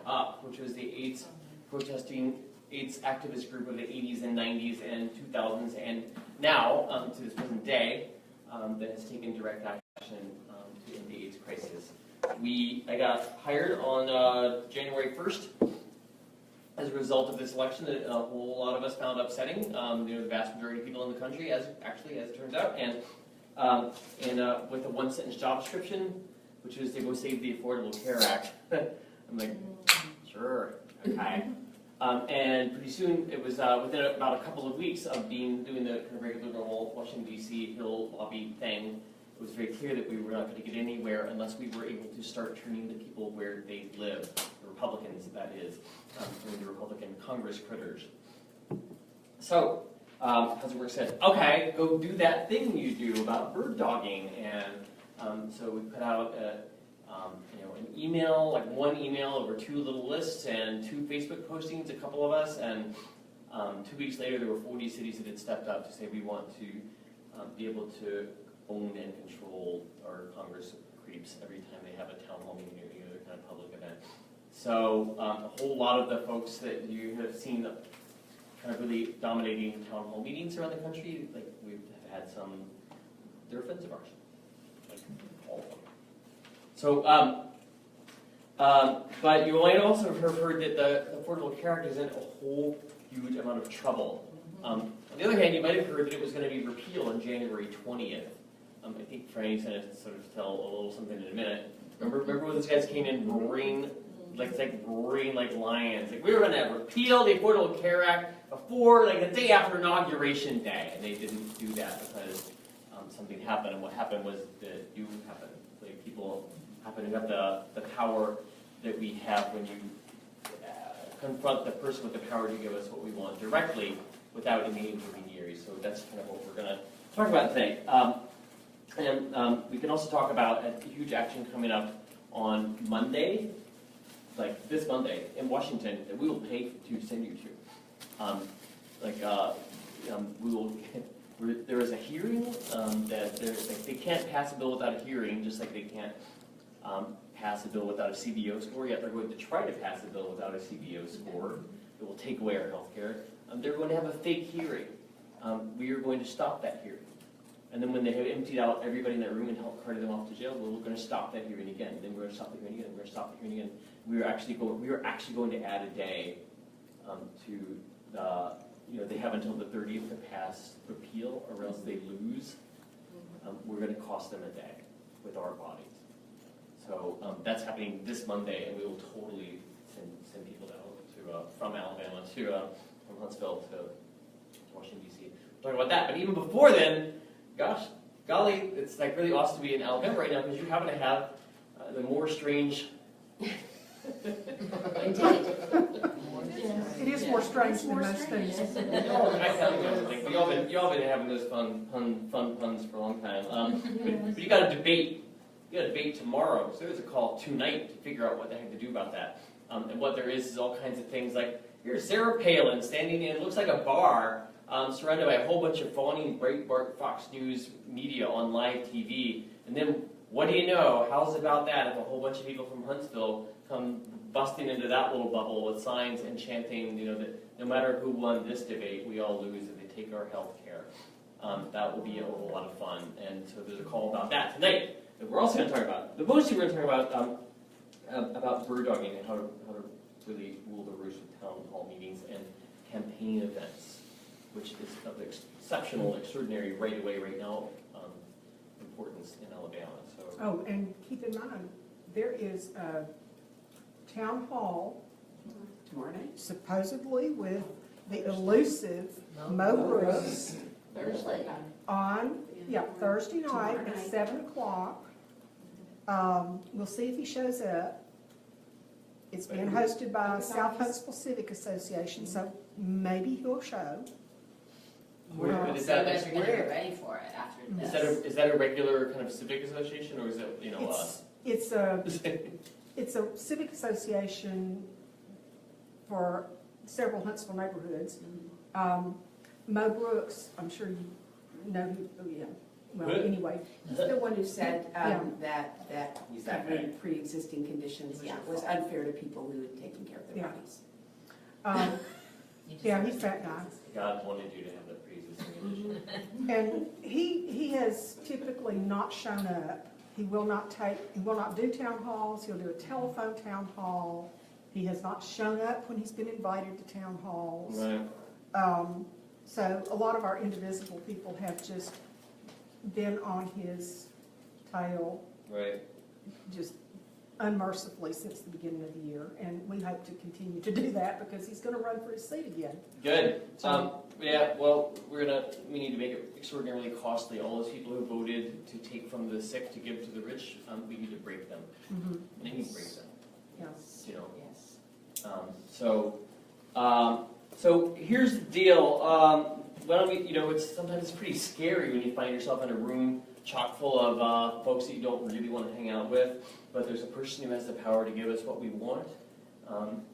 Up, which was the AIDS activist group of the 80s and 90s and 2000s, and now to this present day, that has taken direct action to end the AIDS crisis. I got hired on January 1st as a result of this election that a whole lot of us found upsetting. The vast majority of people in the country, as it turns out, and with a one-sentence job description, which is to go save the Affordable Care Act. I'm like, sure, okay. And pretty soon, it was within about a couple of weeks of doing the kind of regular normal Washington, D.C. Hill lobby thing, it was very clear that we were not going to get anywhere unless we were able to start turning the people where they live, the Republicans, that is, turning the Republican Congress critters. So, Councilor said, okay, go do that thing you do about bird dogging. And so we put out an email, like one email over 2 little lists and 2 Facebook postings, a couple of us, and 2 weeks later there were 40 cities that had stepped up to say we want to be able to own and control our Congress creeps every time they have a town hall meeting or any other kind of public event. So a whole lot of the folks that you have seen kind of really dominating town hall meetings around the country, like we've had some, they're friends of ours, like all of them. So, but you might also have heard that the Affordable Care Act is in a whole huge amount of trouble. On the other hand, you might have heard that it was going to be repealed on January 20th. I think Franny's going to sort of tell a little something in a minute. Remember when those guys came in roaring like lions? Like, we were going to repeal the Affordable Care Act before, like the day after Inauguration Day, and they didn't do that because something happened. And what happened was that you happened. Like, people happen to have the power that we have when you confront the person with the power to give us what we want directly without any intermediaries. So that's kind of what we're going to talk about today. And we can also talk about a huge action coming up on Monday, like this Monday in Washington, that we will pay to send you to. We will. There is a hearing that they can't pass a bill without a hearing, just like they can't pass a bill without a CBO score. Yet they're going to try to pass a bill without a CBO score. It will take away our health care. They're going to have a fake hearing. We are going to stop that hearing. And then when they have emptied out everybody in that room and helped carry them off to jail, we're going to stop that hearing again. Then we're going to stop the hearing again. We're going to stop the hearing again. We are actually going to add a day to the. They have until the 30th to pass repeal, or else they lose. We're going to cost them a day with our bodies. So that's happening this Monday, and we will totally send people down from Alabama from Huntsville to Washington, D.C. We'll talk about that. But even before then, gosh, golly, it's like really awesome to be in Alabama right now because you happen to have the more strange. It is more strange than most things. You all been having those fun puns for a long time. But you got a debate. You got a debate tomorrow. So there's a call tonight to figure out what the heck to do about that. And what there is all kinds of things like here's Sarah Palin standing in, it looks like a bar, surrounded by a whole bunch of fawning Breitbart Fox News media on live TV. And then what do you know? How's about that if a whole bunch of people from Huntsville come busting into that little bubble with signs and chanting, that no matter who won this debate, we all lose if they take our health care. That will be a whole lot of fun. And so there's a call about that tonight that we're also going to talk about. But mostly we're going to talk about bird dogging and how to really rule the roost with town hall meetings and campaign events, which is of exceptional, extraordinary right now importance in Alabama. So. Oh, and keep in mind, there is a town hall tomorrow night, supposedly with the elusive Mo Brooks Thursday on Thursday night at 7 o'clock. We'll see if he shows up. It's being hosted by South Huntsville Civic Association, so maybe he'll show. We're going to get ready for it after this. Is that a regular kind of civic association, or is it It's a civic association for several Huntsville neighborhoods. Mo Brooks, I'm sure you know who. Oh yeah, well, anyway. He's the one who said Yeah. that He's that covering pre-existing conditions was unfair to people who had taken care of their Yeah. bodies. Yeah, he's that guy. God wanted you to have that pre-existing condition. And he has typically not shown up. He will not do town halls, he'll do a telephone town hall. He has not shown up when he's been invited to town halls. Right. So a lot of our indivisible people have just been on his tail, Right. just unmercifully since the beginning of the year. And we hope to continue to do that because he's gonna run for his seat again. Good. Yeah, well, we need to make it extraordinarily costly. All those people who voted to take from the sick to give to the rich, we need to break them. Mhm. We need to break them. Yeah. You know. Yes. So here's the deal. Why don't we, sometimes it's pretty scary when you find yourself in a room chock full of folks that you don't really want to hang out with, but there's a person who has the power to give us what we want.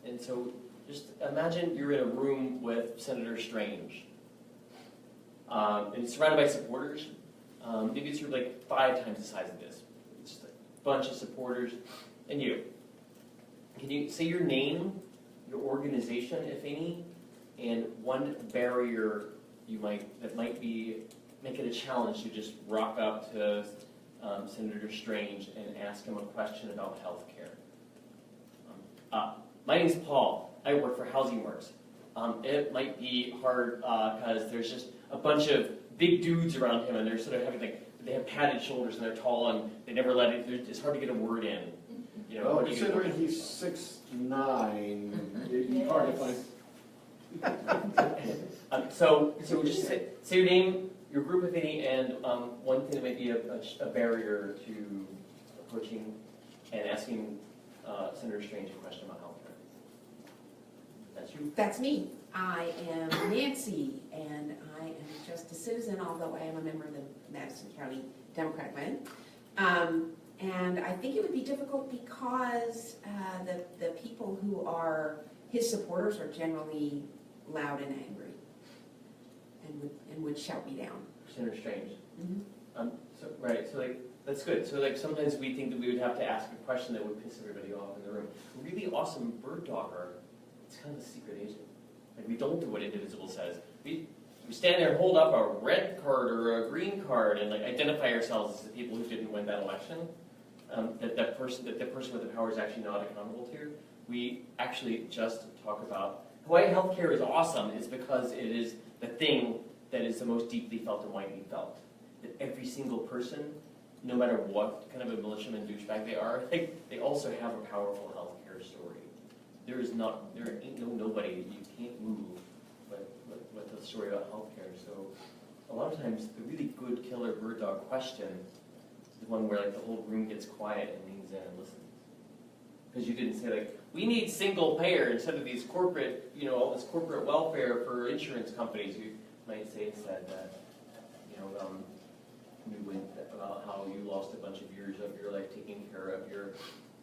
And so just imagine you're in a room with Senator Strange, and surrounded by supporters. Maybe it's like 5 times the size of this. It's just a bunch of supporters, and you. Can you say your name, your organization, if any, and one barrier that might be make it a challenge to just rock up to Senator Strange and ask him a question about health care? My name's Paul. I work for Housing Works. It might be hard because there's just a bunch of big dudes around him, and they're sort of having they have padded shoulders and they're tall and they never let it. It's hard to get a word in. Well, considering he's 6'9", it's hard to find. So just say your name, your group, if any, and one thing that might be a barrier to approaching and asking Senator Strange a question about health care. That's you. That's me. I am Nancy, and I am just a citizen, although I am a member of the Madison County Democratic Party. And I think it would be difficult because the people who are his supporters are generally loud and angry and would shout me down. Senator Strange. Mm-hmm. So that's good. So sometimes we think that we would have to ask a question that would piss everybody off in the room. A really awesome bird dogger, it's kind of a secret agent. We don't do what Indivisible says. We stand there and hold up a red card or a green card and identify ourselves as the people who didn't win that election. That the person with the power is actually not accountable to. We actually just talk about why healthcare is awesome is because it is the thing that is the most deeply felt and widely felt. That every single person, no matter what kind of a militiaman douchebag they are, they also have a powerful healthcare story. There ain't nobody that you can't move with a story about healthcare. So a lot of times the really good killer bird dog question is the one where the whole room gets quiet and leans in and listens. Because you didn't say we need single payer instead of these corporate, all this corporate welfare for insurance companies. You might say instead that, we went about how you lost a bunch of years of your life taking care of your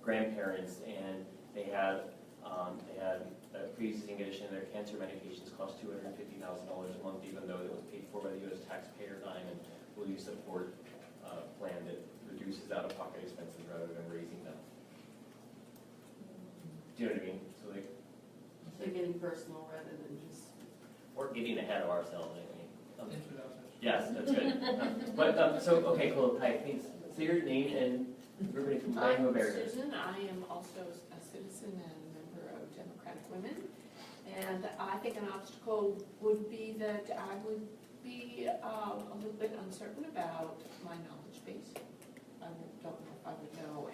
grandparents, and they had a pre-existing condition. Their cancer medications cost $250,000 a month, even though it was paid for by the U.S. taxpayer dime, and will you support a plan that reduces out-of-pocket expenses rather than raising them? Do you know what I mean? So getting personal rather than just... We're getting ahead of ourselves, I think. Yes, that's good. Okay, cool. Hi, thanks. Say your name and everybody from I'm America. Susan. I am also a citizen and a member of Democratic Women. And I think an obstacle would be that I would be a little bit uncertain about my knowledge base. I don't know if I would know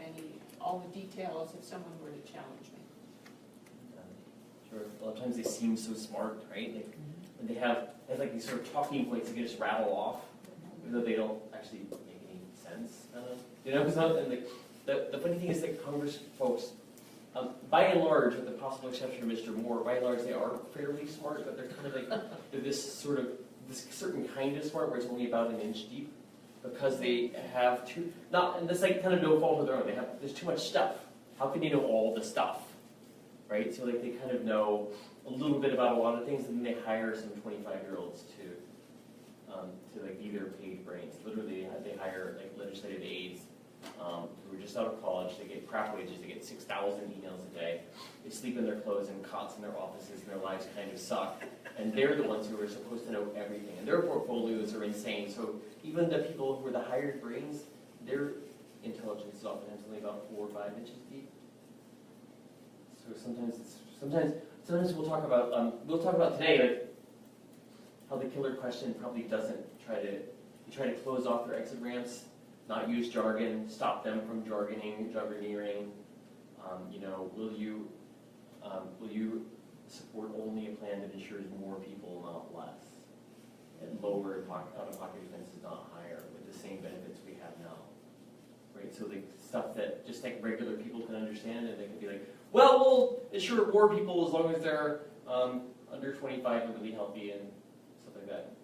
all the details if someone were to challenge me. Sure. A lot of times they seem so smart, right? When they have these sort of talking points that can just rattle off, even though they don't actually make any sense. And the funny thing is that Congress folks, by and large, with the possible exception of Mr. Moore, by and large they are fairly smart, but they're kind of they're this certain kind of smart where it's only about an inch deep, because they have and that's kind of no fault of their own. There's too much stuff. How can you know all the stuff? Right? So they kind of know a little bit about a lot of things, and then they hire some 25-year-olds to to like be their paid brains. Literally, they hire like legislative aides who are just out of college. They get crap wages. They get 6,000 emails a day. They sleep in their clothes and cots in their offices, and their lives kind of suck. And they're the ones who are supposed to know everything. And their portfolios are insane. So even the people who are the hired brains, their intelligence is oftentimes only about 4 or 5 inches deep. So sometimes we'll talk about today, like how the killer question probably doesn't try to close off their exit ramps, not use jargon, stop them from jargoneering. Will you support only a plan that ensures more people, not less, and lower out-of-pocket expenses, not higher, with the same benefits we have now, right? So like stuff that just like regular people can understand, and they can be like, well, we'll insure more people as long as they're under 25 and really healthy and stuff like that.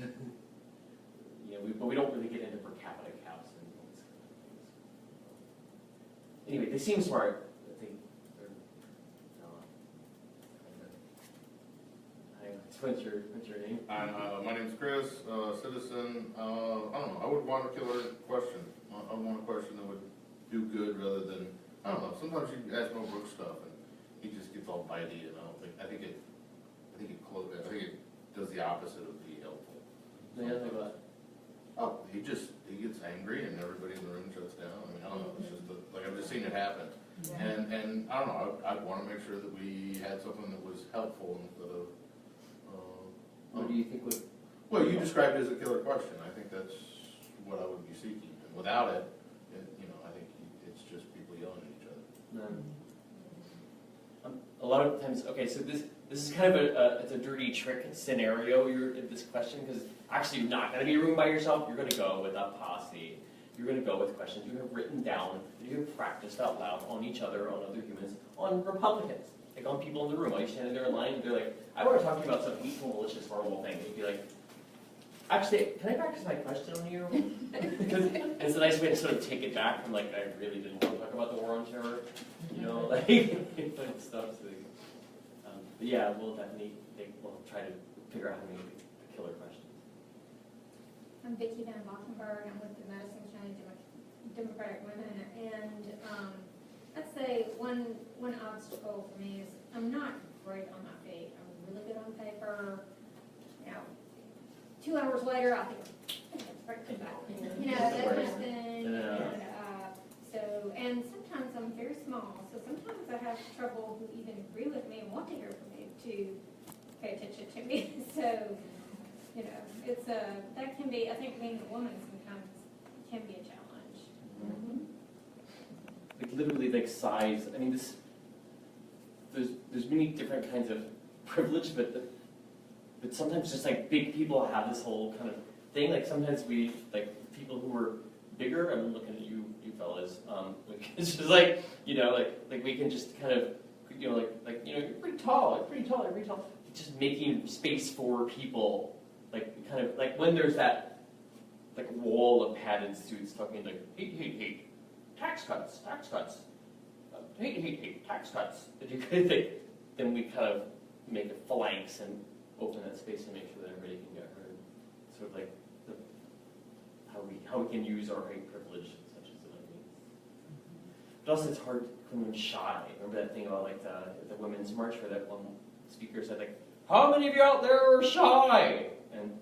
Like, but we don't really get into per capita caps and those kind of things. Anyway, they seem smart. They're not. What's your name? My name's Chris, citizen. I don't know. I would want a killer question. I would want a question that would do good rather than, I don't know. Sometimes you ask Mel Brooks stuff and he just gets all bitey, and I think it does the opposite of be helpful. Yeah, think about it. Oh, he gets angry and everybody in the room shuts down. I mean, I don't know. It's just like I've just seen it happen. Yeah. And I don't know. I'd want to make sure that we had something that was helpful instead of. What do you think would? Well, you described it as a killer question. I think that's what I would be seeking. And without it, I think it's just people yelling at each other. A lot of times, okay, so this is kind of it's a dirty trick scenario. You're in this question because actually you're not going to be in a room by yourself. You're going to go with a posse. You're going to go with questions you have written down that you have practiced out loud on each other, on other humans, on Republicans, like on people in the room. While you standing there in line and they're like, I want to talk to you about some hateful, malicious, horrible thing. And you'd be like, actually, can I practice my question on you? Because it's a nice way to sort of take it back from like, I really didn't want to talk about the war on terror, like stuff. So, but yeah, we'll try to figure out how to make the killer questions. I'm Vicki Van Mockenberg. I'm with the Madison County Democratic Women, and I'd say one obstacle for me is I'm not great on my feet. I'm really good on paper. 2 hours later, I'll think, that kind of thing. And sometimes I'm very small, so sometimes I have trouble who even agree with me and want to hear from me to pay attention to me. So, it's that can be, I think being a woman sometimes can be a challenge. Mm-hmm. Like literally like size, I mean there's many different kinds of privilege, but sometimes just like big people have this whole kind of thing. Like sometimes we, like people who are bigger, I'm looking at you fellas, it's just like, like we can just kind of, you're pretty tall, just making space for people, like kind of, like when there's that, like wall of padded suits talking like, hate, tax cuts, hate, tax cuts, that you could think, then we kind of make a phalanx and open that space and make sure that everybody can get heard. Sort of like how we can use our white privilege, such as it might be. But also it's hard when we're shy. Remember that thing about like the Women's March where that one speaker said like, how many of you out there are shy? And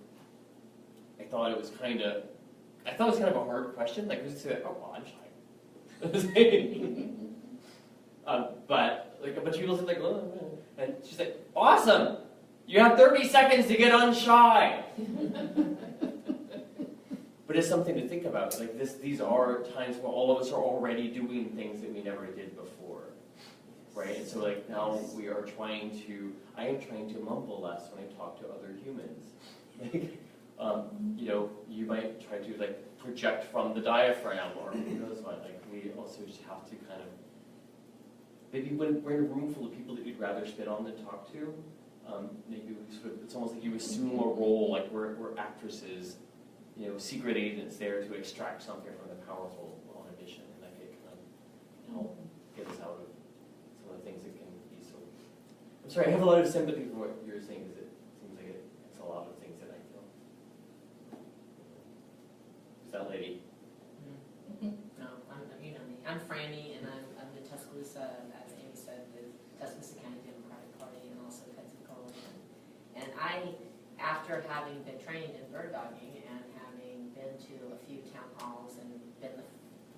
I thought it was kind of a hard question. Like who's to say, oh well, I'm shy. But like a bunch of people said like, oh, and she's like, awesome! You have 30 seconds to get unshy. But it's something to think about. Like these are times where all of us are already doing things that we never did before, right? And so like now I am trying to mumble less when I talk to other humans. Like, you might try to like project from the diaphragm or who knows what. Like we also just have to kind of, maybe when we're in a room full of people that you'd rather spit on than talk to, maybe it's almost like you assume a role, like we're actresses, secret agents there to extract something from the powerful on a mission, and that can kind of help get us out of some of the things that can be so. I'm sorry, I have a lot of sympathy for what you're saying, because it seems like it's a lot of things that I feel. having been trained in bird dogging and having been to a few town halls and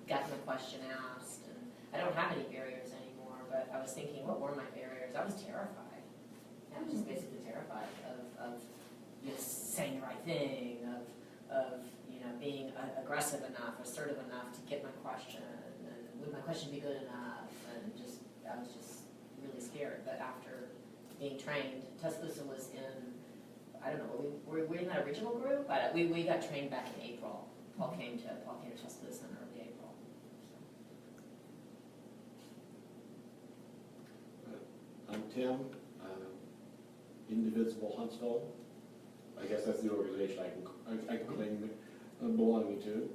gotten the question asked, and I don't have any barriers anymore, but I was thinking, what were my barriers? I was terrified. I was just basically terrified of just saying the right thing, of being aggressive enough, assertive enough to get my question, and would my question be good enough, and I was just really scared. But after being trained, Tuscaloosa was in, I don't know, were we in that original group? We got trained back in April. Paul came to Tuscaloosa in early April. I'm Tim, Indivisible Huntsville. I guess that's the organization I can claim belonging to.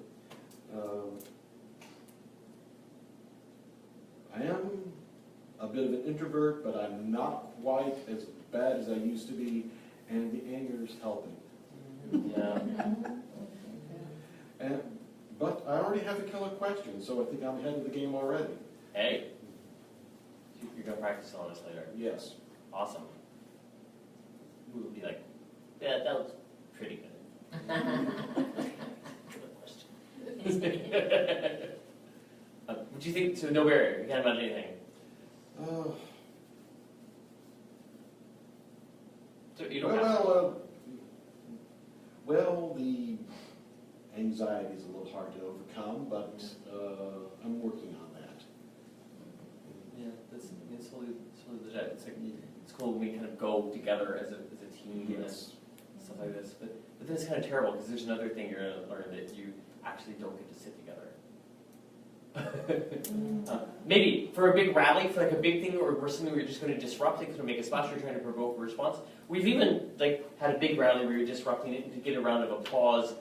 I am a bit of an introvert, but I'm not quite as bad as I used to be, and the anger's helping. Yeah. But I already have a killer question, so I think I'm ahead of the game already. Hey, you're going to practice on us later. Yes. Awesome. We would be like, yeah, that was pretty good. Good question. What do you think? So no barrier. You can't imagine anything. So you don't have to. Well, the anxiety is a little hard to overcome, but I'm working on that. Yeah, it's totally legit. It's like it's cool when we kind of go together as a team and stuff like this. But then it's kind of terrible because there's another thing you're going to learn that you actually don't get to sit together. Maybe for a big rally, for like a big thing, or something we're just going to disrupt it, going to make a splash, or trying to provoke a response. We've even had a big rally where you're disrupting it to get a round of applause,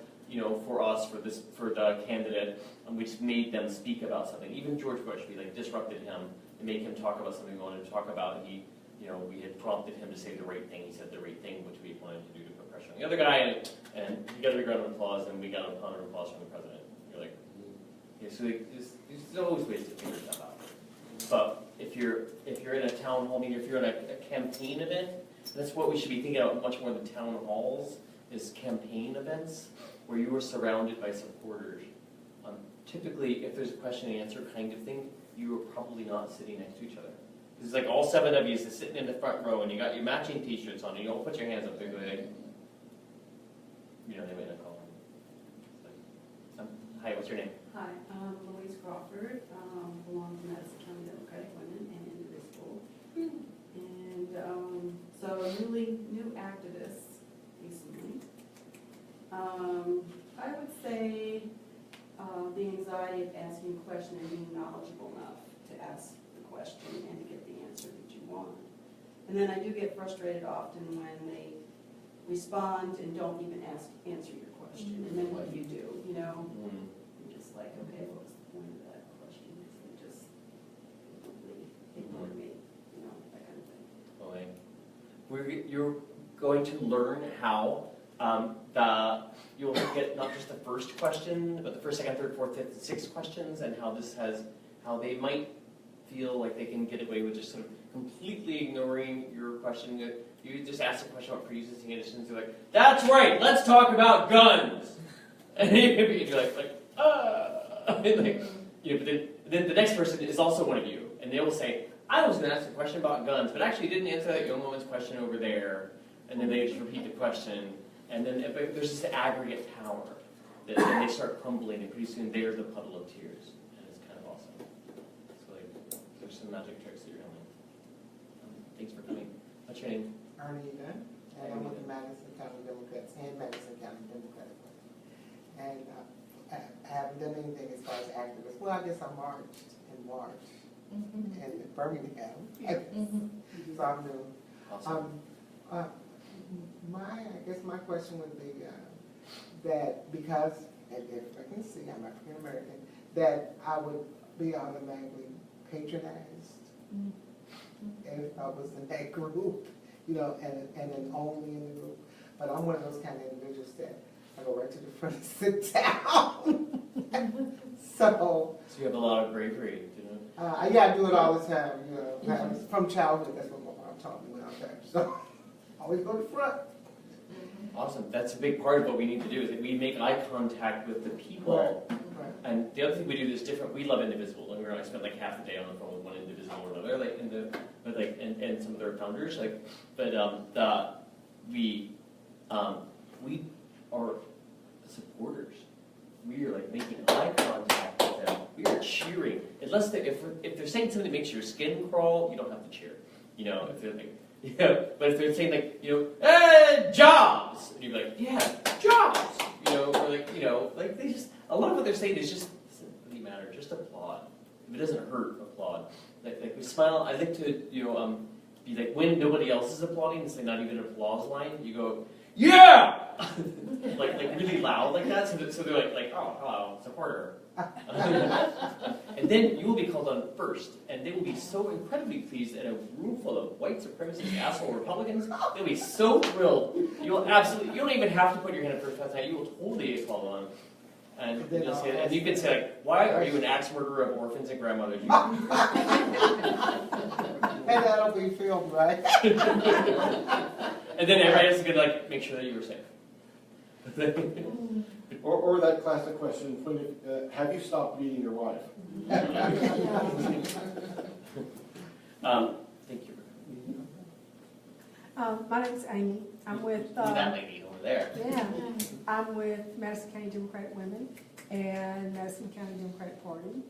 for us for the candidate, and we just made them speak about something. Even George Bush, we disrupted him and made him talk about something we wanted to talk about. And we had prompted him to say the right thing. He said the right thing, which we wanted to do to put pressure on the other guy, and he got a big round of applause, and we got a round of applause from the president. You're like, yeah, so there's always ways to figure stuff out. But if you're in a town hall meeting, if you're in a campaign event, that's what we should be thinking about much more than town halls, is campaign events where you are surrounded by supporters. Typically, if there's a question and answer kind of thing, you are probably not sitting next to each other. It's like all 7 of you is sitting in the front row, and you got your matching T-shirts on, and you all put your hands up there, like, they may not call them. Hi, what's your name? Hi, I'm Louise Crawford, belong to Madison County Democratic Women and Indivisible. And so new activist recently. I would say the anxiety of asking a question and being knowledgeable enough to ask the question and to get the answer that you want. And then I do get frustrated often when they respond and don't even answer your question. And then what do you do, You're just like, okay, what was the point of that question? They just completely ignore me, that kind of thing. You're going to learn how you'll get not just the first question, but the first, second, third, fourth, fifth, sixth questions, and how they might feel like they can get away with just sort of completely ignoring your question. You just ask a question about pre-existing conditions, you're like, that's right, let's talk about guns! And you're like, but then the next person is also one of you, and they will say, I was going to ask a question about guns, but actually didn't answer that young woman's question over there, and then they just repeat the question, and then there's this aggregate power, that then they start crumbling, and pretty soon they're the puddle of tears, and it's kind of awesome. So there's some magic tricks that you're learning. Thanks for coming. What's your name? Ernie Dunn, and I'm with the Madison County Democrats and Madison County Democratic Party. And I haven't done anything as far as activists. Well, I guess I marched in Birmingham. So I'm new. Awesome. I guess my question would be that because, if I can see, I'm African American, that I would be automatically patronized if I was in that group, and then only in the group. But I'm one of those kind of individuals that I go right to the front and sit down. So you have a lot of bravery, I do it all the time. From childhood, that's what my mom taught me when I was there. So always go to the front. Awesome. That's a big part of what we need to do is that we make eye contact with the people. Right. And the other thing we do that's different, we love Indivisible. Don't get me wrong, I spent like half the day on the phone with one Indivisible or another, like and some of their founders, we are supporters. We are like making eye contact with them. We are cheering. Unless if they're saying something that makes your skin crawl, you don't have to cheer. You know, if they're like, but if they're saying like, hey, jobs, and you're like, yeah, jobs, or like they just, a lot of what they're saying is just, doesn't really matter, just applaud. If it doesn't hurt, applaud. Like we smile, I like to, be like, when nobody else is applauding, it's like not even an applause line, you go, yeah! like really loud like that, so they're like, oh, hello, supporter. And then you will be called on first, and they will be so incredibly pleased in a room full of white supremacist asshole Republicans. They'll be so thrilled. You don't even have to put your hand up first class. You will totally get called on. And you'll say, and you can say, like, why are you an axe murderer of orphans and grandmothers? And that'll be filmed, right? And then everybody else is going to like make sure that you were safe. Or that classic question, have you stopped beating your wife? Thank you. My name's Amy. I'm with, that lady over there. yeah, I'm with Madison County Democratic Women and Madison County Democratic Party.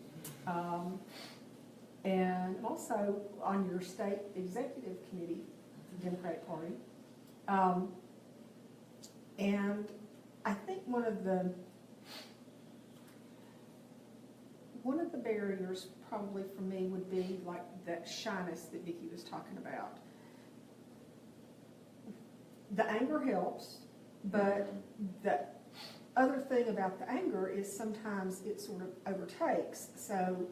And I'm also on your state executive committee, Democratic Party. And I think one of the barriers probably for me would be like that shyness that Vicki was talking about. The anger helps, but the other thing about the anger is sometimes it sort of overtakes. So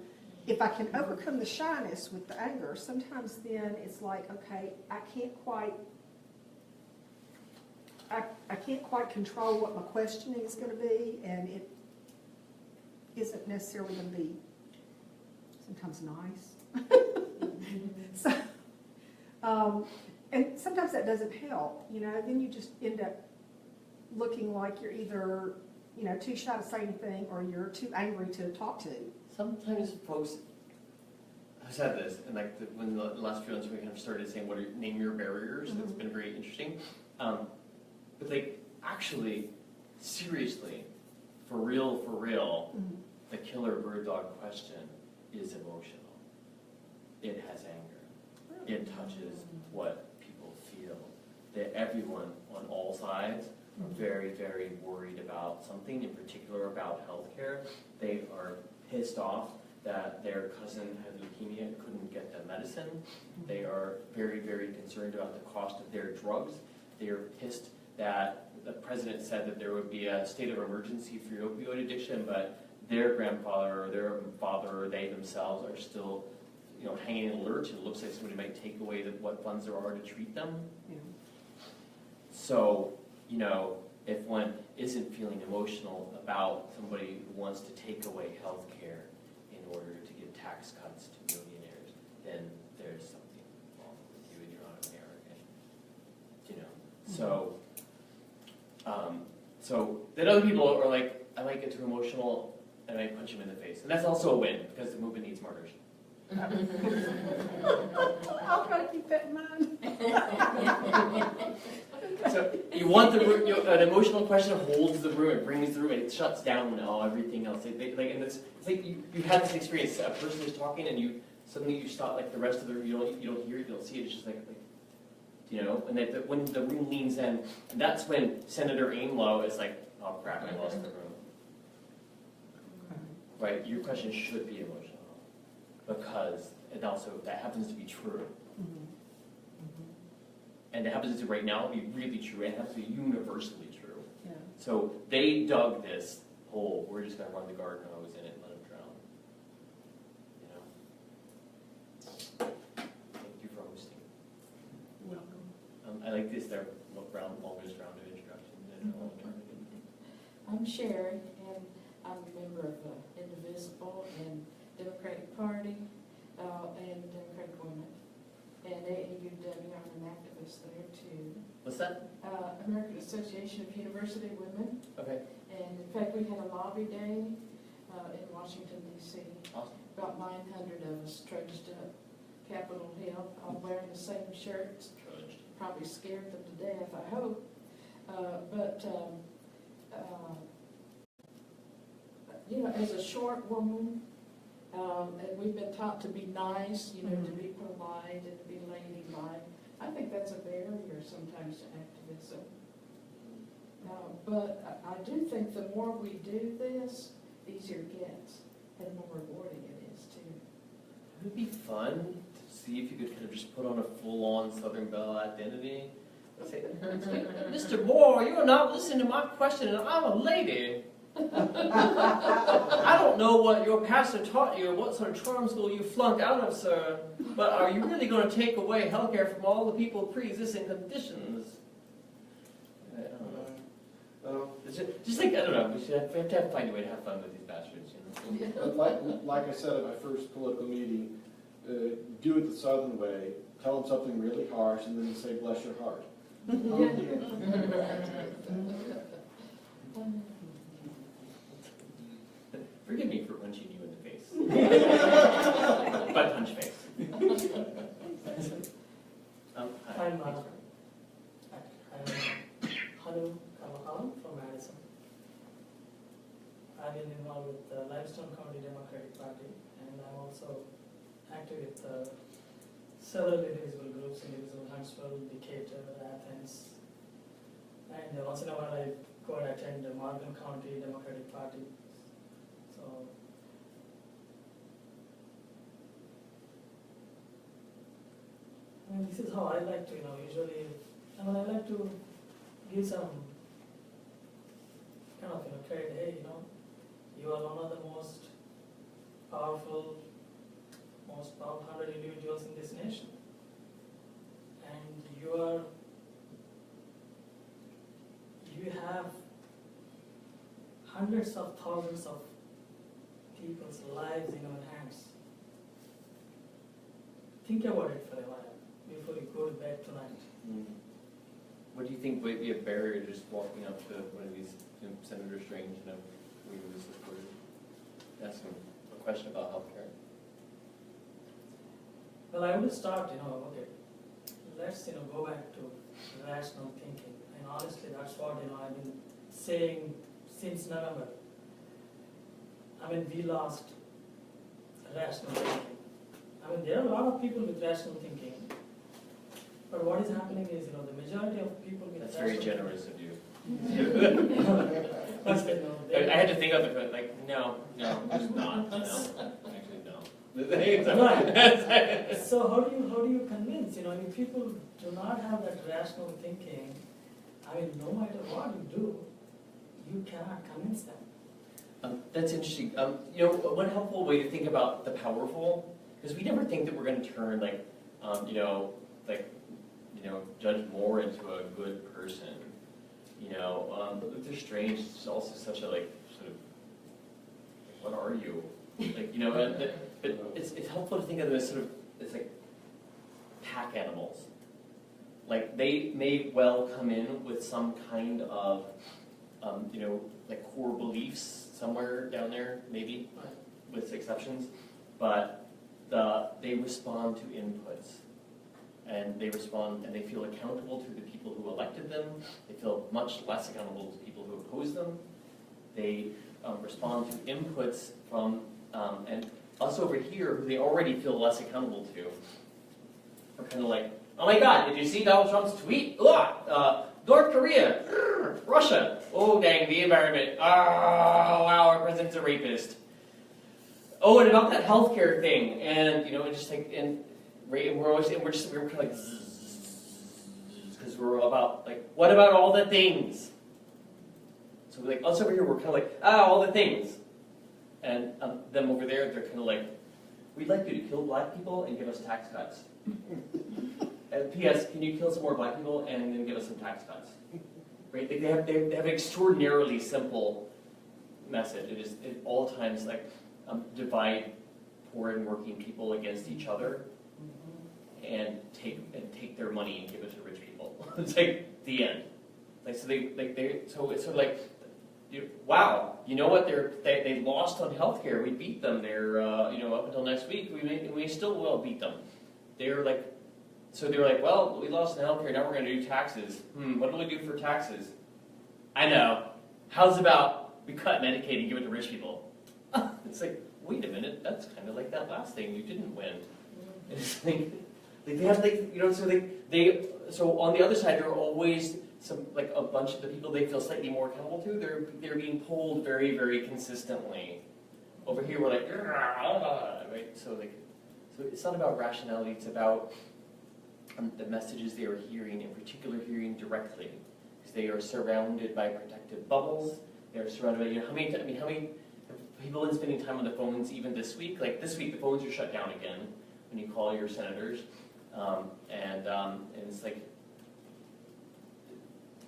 if I can overcome the shyness with the anger, sometimes then it's like, okay, I can't quite control what my questioning is going to be, and it isn't necessarily going to be sometimes nice. So, and sometimes that doesn't help, then you just end up looking like you're either, too shy to say anything or you're too angry to talk to. Sometimes folks have said this, and like when the last few months we kind of started saying, name your barriers, mm-hmm. That's been very interesting. But like, actually, seriously, for real, mm-hmm. The killer bird dog question is emotional. It has anger. It touches what people feel. That everyone on all sides are very, very worried about something, in particular about healthcare. They are pissed off that their cousin had leukemia and couldn't get the medicine. They are very, very concerned about the cost of their drugs. They are pissed that the president said that there would be a state of emergency for opioid addiction, but their grandfather or their father or they themselves are still, hanging in alert, and it looks like somebody might take away what funds there are to treat them. Yeah. So, if one isn't feeling emotional about somebody who wants to take away health care in order to give tax cuts to millionaires, then there's something wrong with you and you're not American. So then other people are like, I might get too emotional and I punch him in the face. And that's also a win, because the movement needs martyrs. I'll try to keep that in mind. So you want an emotional question holds the room, it brings the room, and it shuts down everything else. And it's like you had this experience. A person is talking, and suddenly you stop. Like the rest of the room, you don't hear it, you don't see it. It's just like And when the room leans in, and that's when Senator Ainlow is like, oh crap, I lost the room. Right? Your question should be emotional, because it also that happens to be true. Mm-hmm. And it happens to right now be really true, and it happens to be universally true. Yeah. So they dug this hole. We're just going to run the garden hose in it and let them drown. Thank you for hosting. Welcome. I like this. Their longest round of introductions. I'm Sherry, and I'm a member of Indivisible and Democratic Party and Democratic Women. and AAUW, I'm an activist there too. What's that? American Association of University Women. Okay. And in fact, we had a lobby day in Washington DC. Awesome. About 900 of us trudged up Capitol Hill, all wearing the same shirts. Probably scared them to death, I hope. You know, as a short woman, and we've been taught to be nice, you know, to be polite and to be ladylike. I think that's a barrier sometimes to activism. But I do think the more we do this, the easier it gets, and the more rewarding it is too. It would be fun to see if you could kind of just put on a full-on Southern Belle identity. Say, Mr. Moore, you are not listening to my question, and I'm a lady. I don't know what your pastor taught you or what sort of charm school you flunked out of, sir, but are you really going to take away health care from all the people with pre-existing conditions? I don't know. Just like, I don't know, we have to find a way to have fun with these bastards, you know? But like I said at my first political meeting, do it the Southern way, tell them something really harsh, and then say, bless your heart. Forgive me for punching you in the face. But punch face. I'm Hanu Kamakalam from Madison. I've been involved with the Limestone County Democratic Party, and I'm also active with several indivisible groups, Indivisible Huntsville, Decatur, Athens, and once in a while I go and attend the Morgan County Democratic Party. So, I mean, this is how I like to, usually, I like to give some kind of, credit, hey, you are one of the most powerful 100 individuals in this nation. And you have hundreds of thousands of people's lives in your hands. Think about it for a while before you go to bed tonight. What do you think might be a barrier to just walking up to one of these Senator Strange, we were supported, ask him a question about healthcare? Well, I would start, okay, let's, go back to rational thinking. And honestly, that's what, I've been saying since November. I mean, we lost rational thinking. I mean, there are a lot of people with rational thinking. But what is happening is, the majority of people with That's very generous of you. I had to think of it, like, no, just not. No. Actually, no. Right. So how do you convince? If people do not have that rational thinking, I mean, no matter what you do, you cannot convince them. That's interesting. One helpful way to think about the powerful, because we never think that we're going to turn Judge Moore into a good person. But Luther Strange is also such a sort of, what are you? But it's helpful to think of them as it's like pack animals. Like they may well come in with some kind of, core beliefs somewhere down there, maybe, with exceptions, but they respond to inputs. And they respond, and they feel accountable to the people who elected them. They feel much less accountable to people who oppose them. They respond to inputs from, and us over here, who they already feel less accountable to, are kind of like, oh my God, did you see Donald Trump's tweet? North Korea, Russia, oh dang, the environment, oh wow, our president's a rapist. Oh, and about that healthcare thing, and we're kind of like, because we're about what about all the things? So us over here, we're kind of like, all the things, and them over there, they're kind of like, we'd like you to kill black people and give us tax cuts. And P.S. Can you kill some more black people and then give us some tax cuts? Right? They have an extraordinarily simple message. It is at all times divide poor and working people against each other. and take their money and give it to rich people. It's like the end. Like so so it's sort of like, wow, you know what? They lost on healthcare. We beat them. They're up until next week. We still will beat them. They're like, so they're like, well, we lost on healthcare. Now we're going to do taxes. What do we do for taxes? I know. How's about we cut Medicaid and give it to rich people? It's like, wait a minute. That's kind of like that last thing. You didn't win. It's like they have so on the other side there are always some like a bunch of the people they feel slightly more accountable to. They're being pulled very, very consistently. Over here we're like, right? So it's not about rationality. It's about the messages they are hearing, in particular hearing directly, because they are surrounded by protective bubbles. They are surrounded by how many people have been spending time on the phones even this week? Like this week the phones are shut down again when you call your senators, and it's like.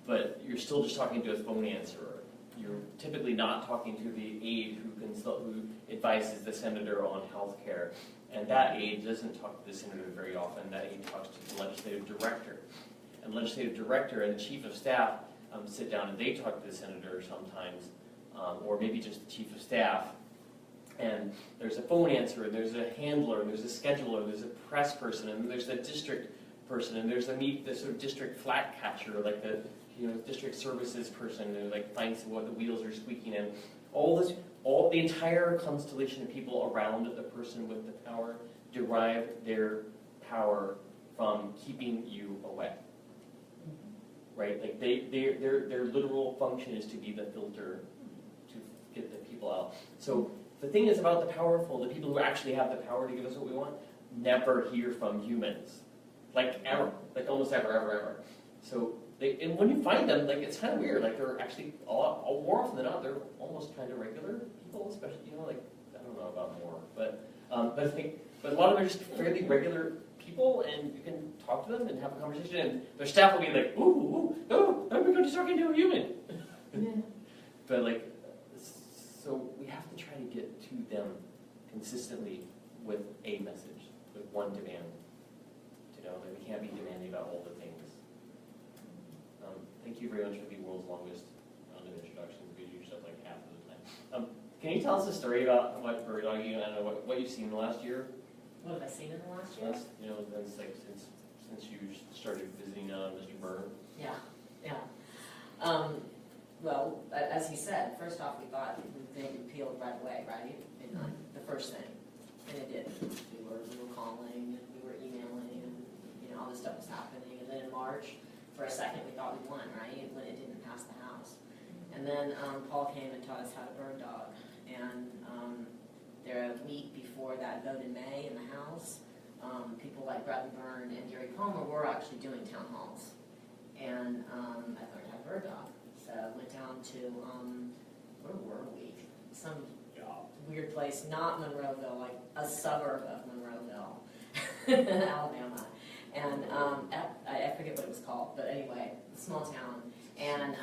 But you're still just talking to a phone answerer. You're typically not talking to the aide who advises the senator on health care. And that aide doesn't talk to the senator very often. That aide talks to the legislative director. And the legislative director and the chief of staff sit down and they talk to the senator sometimes, or maybe just the chief of staff. And there's a phone answerer, there's a handler, there's a scheduler, there's a press person, and there's a district person, and there's the sort of district flat catcher, like the district services person who like finds what the wheels are squeaking in. All the entire constellation of people around the person with the power derive their power from keeping you away. Right? Like their literal function is to be the filter to get the people out. So the thing is about the powerful, the people who actually have the power to give us what we want, never hear from humans. Like ever. Like almost ever. So and when you find them, like it's kind of weird. Like they're actually more often than not, they're almost kind of regular people, especially like I don't know about more, but a lot of them are just fairly regular people, and you can talk to them and have a conversation, and their staff will be like, ooh, I'm going to talking to a human. Yeah. But so we have to try to get to them consistently with a message, with one demand. That we can't be demanding about all the things. Thank you very much for the world's longest round of introductions. We do stuff like half of the time. Can you tell us a story about what bird dogging? I don't know what you've seen in the last year. What have I seen in the last year? Since you started visiting Mr. Byrne. Yeah. Well, as he said, first off, we thought they'd be peeled right away, right? The first thing, and it did. We were calling, and we were emailing, and all this stuff was happening. And then in March, for a second, we thought we won, right? When it didn't pass the House. And then Paul came and taught us how to bird dog. And a week before that vote in May in the House, people like Bretton Byrne and Gary Palmer were actually doing town halls. And I learned how to bird dog. So I went down to, where were we? Some weird place, not Monroeville, like a suburb of Monroeville, Alabama. And I forget what it was called, but anyway, a small town. And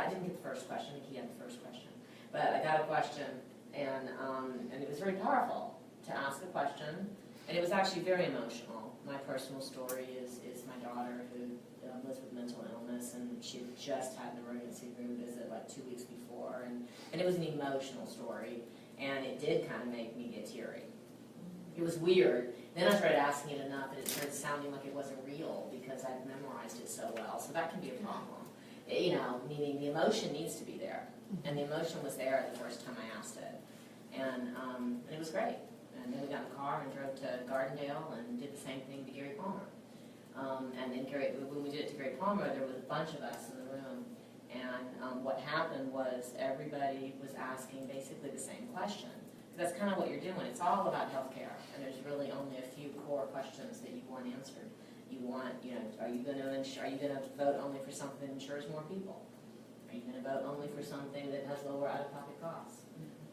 didn't get the first question. He had the first question, but I got a question, and it was very powerful to ask a question, and it was actually very emotional. My personal story is my daughter who lives with mental illness, and she had just had an emergency room visit like 2 weeks before, and it was an emotional story, and it did kind of make me get teary. It was weird. Then I started asking it enough, and it started sounding like it wasn't real because I'd memorized it so well. So that can be a problem. Meaning the emotion needs to be there. And the emotion was there the first time I asked it. And it was great. And then we got in the car and drove to Gardendale and did the same thing to Gary Palmer. And then when we did it to Gary Palmer, there was a bunch of us in the room. And what happened was everybody was asking basically the same question. That's kind of what you're doing. It's all about healthcare, and there's really only a few core questions that you want answered. You want, are you going to vote only for something that insures more people? Are you going to vote only for something that has lower out-of-pocket costs?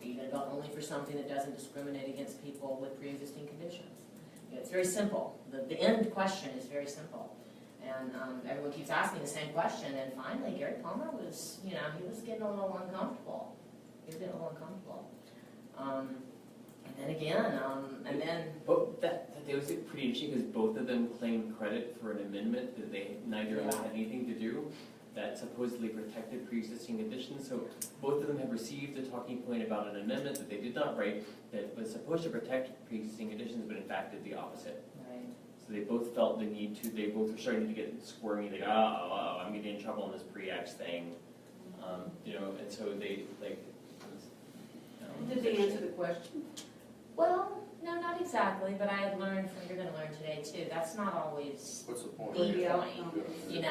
Are you going to vote only for something that doesn't discriminate against people with pre-existing conditions? It's very simple. The end question is very simple, and everyone keeps asking the same question. And finally, Gary Palmer was, he was getting a little uncomfortable. And then again, But that was pretty interesting because both of them claimed credit for an amendment that neither of them had anything to do, that supposedly protected pre-existing conditions. So both of them have received a talking point about an amendment that they did not write that was supposed to protect pre-existing conditions, but in fact did the opposite. right. So they both felt the need to. They both were starting to get squirmy. Like, I'm getting in trouble on this pre-X thing, and so they like. Did they answer the question? Well, no, not exactly, but I had learned you're gonna learn today too, that's not always What's the point? the Yeah. point.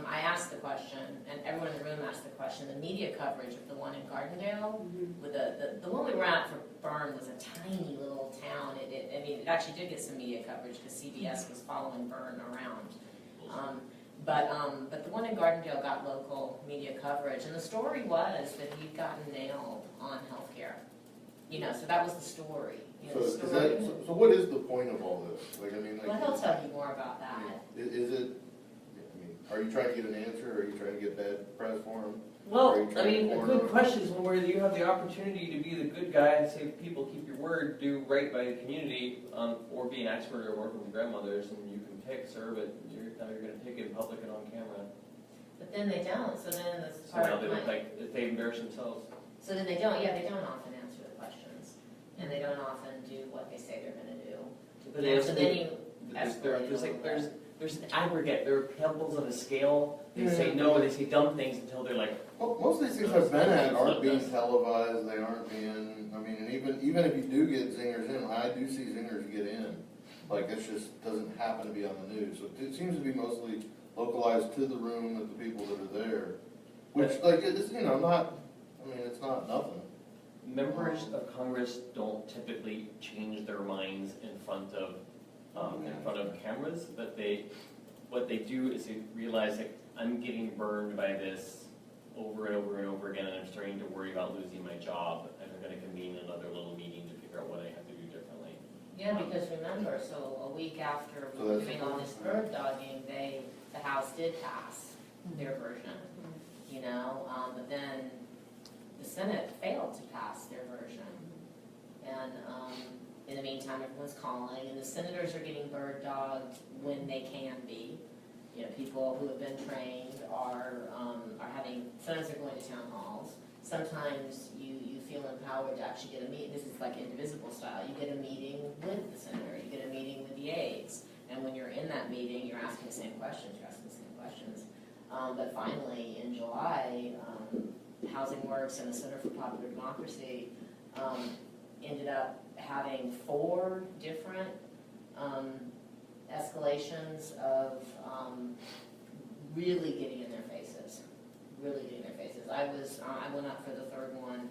I asked the question, and everyone in the room asked the question, the media coverage of the one in Gardendale, with the one we were at for Bern was a tiny little town. It actually did get some media coverage because CBS was following Bern around. But the one in Gardendale got local media coverage, and the story was that he'd gotten nailed on healthcare. So that was the story. So what is the point of all this? Well, he'll tell you more about that. Is it, are you trying to get an answer, or are you trying to get bad press for him? Well, a good question is one where you have the opportunity to be the good guy and say, people, keep your word, do right by the community, or be an expert or work with grandmothers, and you can pick, sir, but you're going to pick it in public and on camera. But then they don't, so then that's So part now of they my... look like they embarrass themselves. So then they don't often answer the questions, and they don't often do what they say they're going to do. But they So then you there's an aggregate, there are pebbles on a scale. They say no, they say dumb things until they're like, Well, most of these things I've been at aren't being televised, they aren't being, and even if you do get zingers in, I do see zingers get in. Like, it just doesn't happen to be on the news. So it seems to be mostly localized to the room and the people that are there. Which, it's, it's not nothing. members of Congress don't typically change their minds in front of cameras, but what they do is they realize, like, I'm getting burned by this over and over and over again, and I'm starting to worry about losing my job, and they're going to convene another little meeting to figure out what I have to do differently. Yeah, because remember, so a week after we were doing all this bird dogging, the House did pass their version, but then the Senate failed to pass their version. And in the meantime, everyone's calling, and the senators are getting bird dogged when they can be. People who have been trained are having, sometimes they're going to town halls. Sometimes you feel empowered to actually get a meeting. This is like indivisible style. You get a meeting with the senator, you get a meeting with the aides. And when you're in that meeting, you're asking the same questions, but finally, in July, Housing Works and the Center for Popular Democracy ended up having 4 different escalations of really getting in their faces. I went up for the 3rd one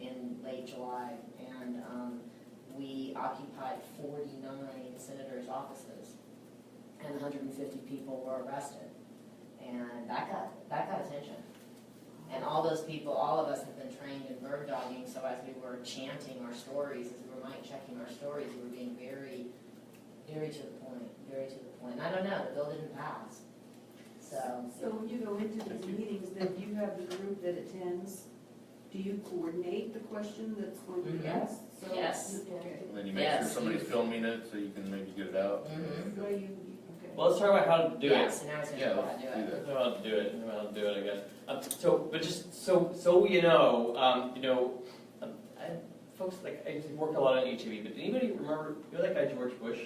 in late July, and we occupied 49 senators' offices, and 150 people were arrested. And that got attention. And all those people, all of us have been trained in bird dogging, so as we were chanting our stories, as we were mic checking our stories, we were being very, very to the point, And I don't know, the bill didn't pass. So when you go into these meetings, then you have the group that attends, do you coordinate the question that's going to be asked? So, Yes. Okay. And then you make sure somebody's filming it so you can maybe get it out. Well, okay. Well, let's talk about how to do it. Yes, and I was going to Yeah, do it. Know how to do it, I guess. But just so you know, folks, like, I used to work a lot on HIV, but did anybody remember, that guy George Bush?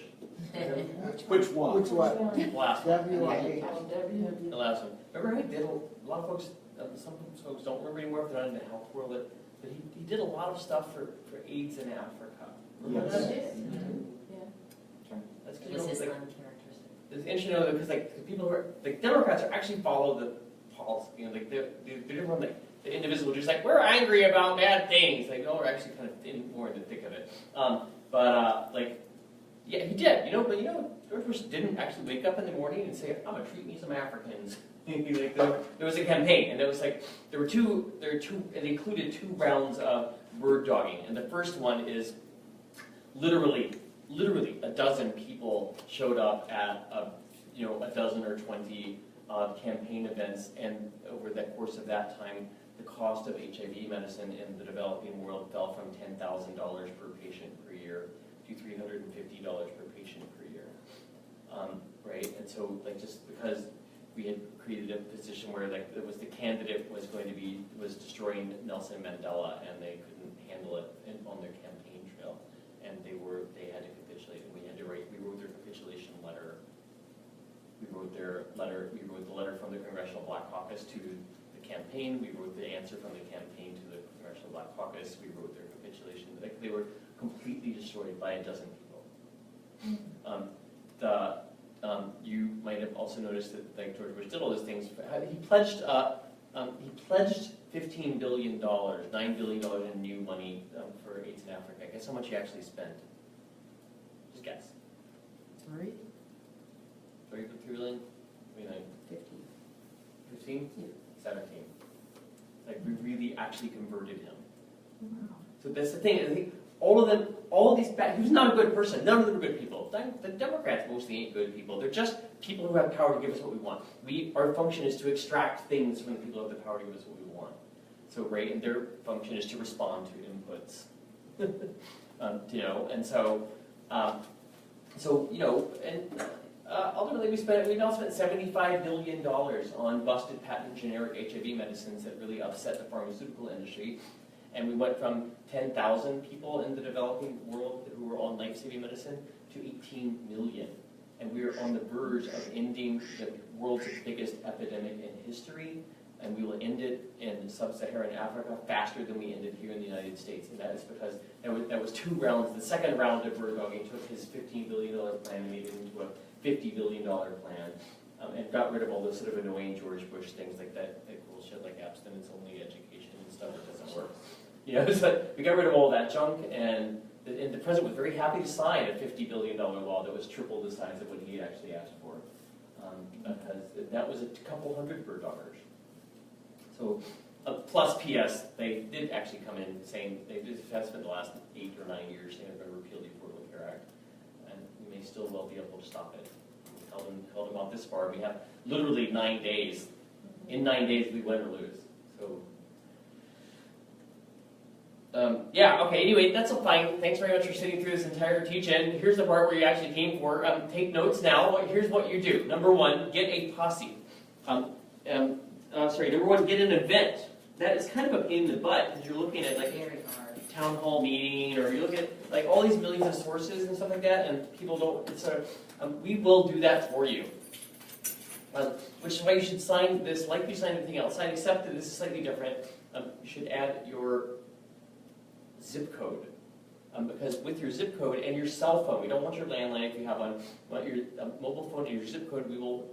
Which one? Which one? The last one. WIH. The last one. Remember how he did, a lot of folks, some folks don't remember anymore if they're not in the health world, but he did a lot of stuff for AIDS in Africa. Remember Yes. that? Yeah. That's It was his like, uncharacteristic. it's interesting to know because like people who are like Democrats are actually follow the policy, like they're different from like the indivisible, just like we're angry about bad things. Like no, we're actually kind of more in the thick of it. Yeah, he did. But George Bush didn't actually wake up in the morning and say, "I'm gonna treat me some Africans." Like there was a campaign, and it was like it included 2 rounds of bird dogging, and the first one is literally a dozen people showed up at a dozen or 20 campaign events, and over the course of that time, the cost of HIV medicine in the developing world fell from $10,000 per patient per year to $350 per patient per year. Right, and so like just because we had created a position where like it was the candidate was destroying Nelson Mandela, and they couldn't handle it on their campaign trail, and they had to capitulate, and we wrote their capitulation letter. We wrote the letter from the Congressional Black Caucus to the campaign. We wrote the answer from the campaign to the Congressional Black Caucus. We wrote their capitulation. Like they were completely destroyed by a dozen people. You might have also noticed that like George Bush did all those things. He pledged $15 billion, $9 billion in new money for AIDS in Africa. Guess how much he actually spent? Just guess. 3? 3 billion? 29? 15. 15? Yeah. 17. Like we really actually converted him. Wow. So that's the thing. I think all of these he was not a good person. None of them are good people. The Democrats mostly ain't good people. They're just people who have power to give us what we want. Our function is to extract things from the people who have the power to give us what we want. So right, and their function is to respond to inputs. And so ultimately we now spent $75 billion on busted patent generic HIV medicines that really upset the pharmaceutical industry. And we went from 10,000 people in the developing world who were on life-saving medicine to 18 million. And we are on the verge of ending the world's biggest epidemic in history. And we will end it in sub-Saharan Africa faster than we ended here in the United States. And that is because that was 2 rounds. The second round of bird dogging took his $15 billion plan and made it into a $50 billion plan. And got rid of all those sort of annoying George Bush things like that bullshit like abstinence-only education and stuff that doesn't work. So we got rid of all that junk, and the president was very happy to sign a $50 billion law that was triple the size of what he actually asked for, because that was a couple hundred bird doggers. So, plus PS, they did actually come in saying they have spent the last 8 or 9 years saying they're going to repeal the Affordable Care Act, and we may still well be able to stop it. We held them out this far. We have literally 9 days. In 9 days, we win or lose. So. Anyway, that's fine. Thanks very much for sitting through this entire teach-in. Here's the part where you actually came for. Take notes now. Here's what you do. Number 1, get a posse. Number 1, get an event. That is kind of a pain in the butt because you're looking at like Very hard. town hall meeting, or you're looking at like all these millions of sources and stuff like that, and people don't. We will do that for you. Which is why you should sign this, like you sign everything else. Except that this is slightly different. You should add your zip code, because with your zip code and your cell phone, we don't want your landline if you have one, we want your mobile phone and your zip code, we will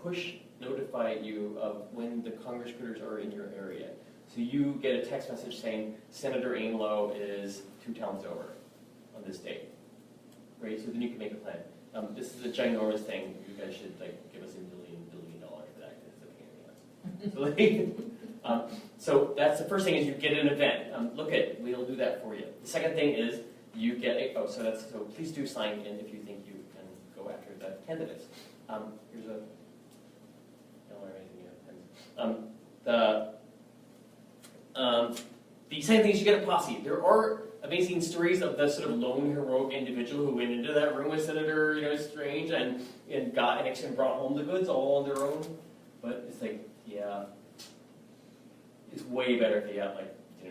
push notify you of when the Congress critters are in your area. So you get a text message saying, Senator Ainlow is 2 towns over on this date, right? So then you can make a plan. This is a ginormous thing. You guys should give us $1 billion for that, because it's a pain in the ass. So that's the first thing is you get an event. We'll do that for you. The second thing is you get so please do sign in if you think you can go after the candidates. Here's a, the second thing is you get a posse. There are amazing stories of the sort of lone heroic individual who went into that room with Senator Strange and brought home the goods all on their own. But it's it's way better if you have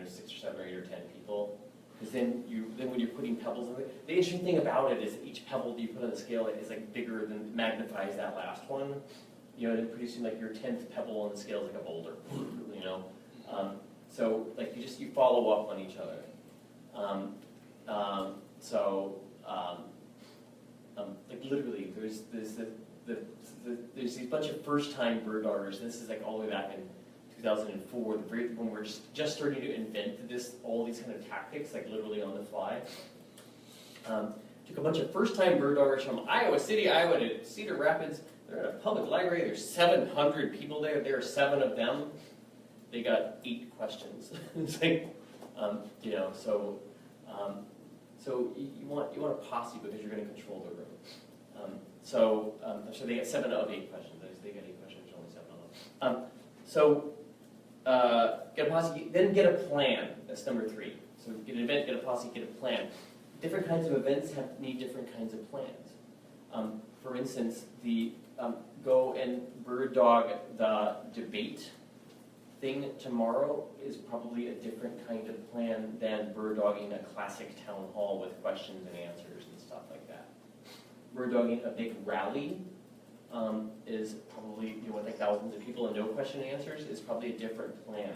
6 or 7 or 8 or 10 people, because then when you're putting pebbles in it, the interesting thing about it is that each pebble that you put on the scale is bigger than magnifies that last one. And pretty soon your 10th pebble on the scale is like a boulder. So you follow up on each other. Literally, there's these bunch of first-time bird doggers. This is all the way back in 2004, when we're just starting to invent all these kind of tactics, literally on the fly. Took a bunch of first-time bird doggers from Iowa City, Iowa to Cedar Rapids. They're at a public library. There's 700 people there. There are 7 of them. They got 8 questions. It's so you want a posse because you're going to control the room. So they get 7 of 8 questions. They get 8 questions, only 7 of them. get a posse, then get a plan. That's number 3. So get an event, get a posse, get a plan. Different kinds of events need different kinds of plans. For instance, the go and bird dog the debate thing tomorrow is probably a different kind of plan than bird dogging a classic town hall with questions and answers and stuff like that. Bird dogging a big rally is probably, with like thousands of people and no question and answers, is probably a different plan.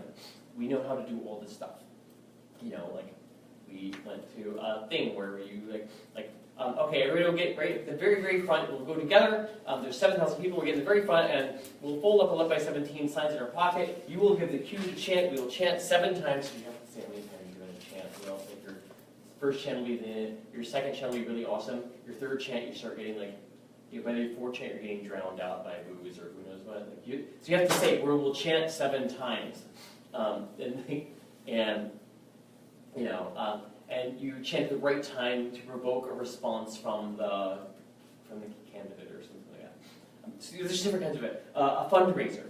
We know how to do all this stuff. Like we went to a thing where you okay, everybody will get right at the very, very front. We'll go together. There's 7,000 people. We'll get in the very front, and we'll fold up a left by 17 signs in our pocket. You will give the cue to chant. We will chant 7 times. So you have to say how many times you're going to chant. Like your first chant will be your second chant will be really awesome. Your third chant, you start getting by your fourth chant, you're getting drowned out by booze or who knows what. So you have to say, we'll chant 7 times, and you chant at the right time to provoke a response from the candidate or something like that. So there's different kinds of it. A fundraiser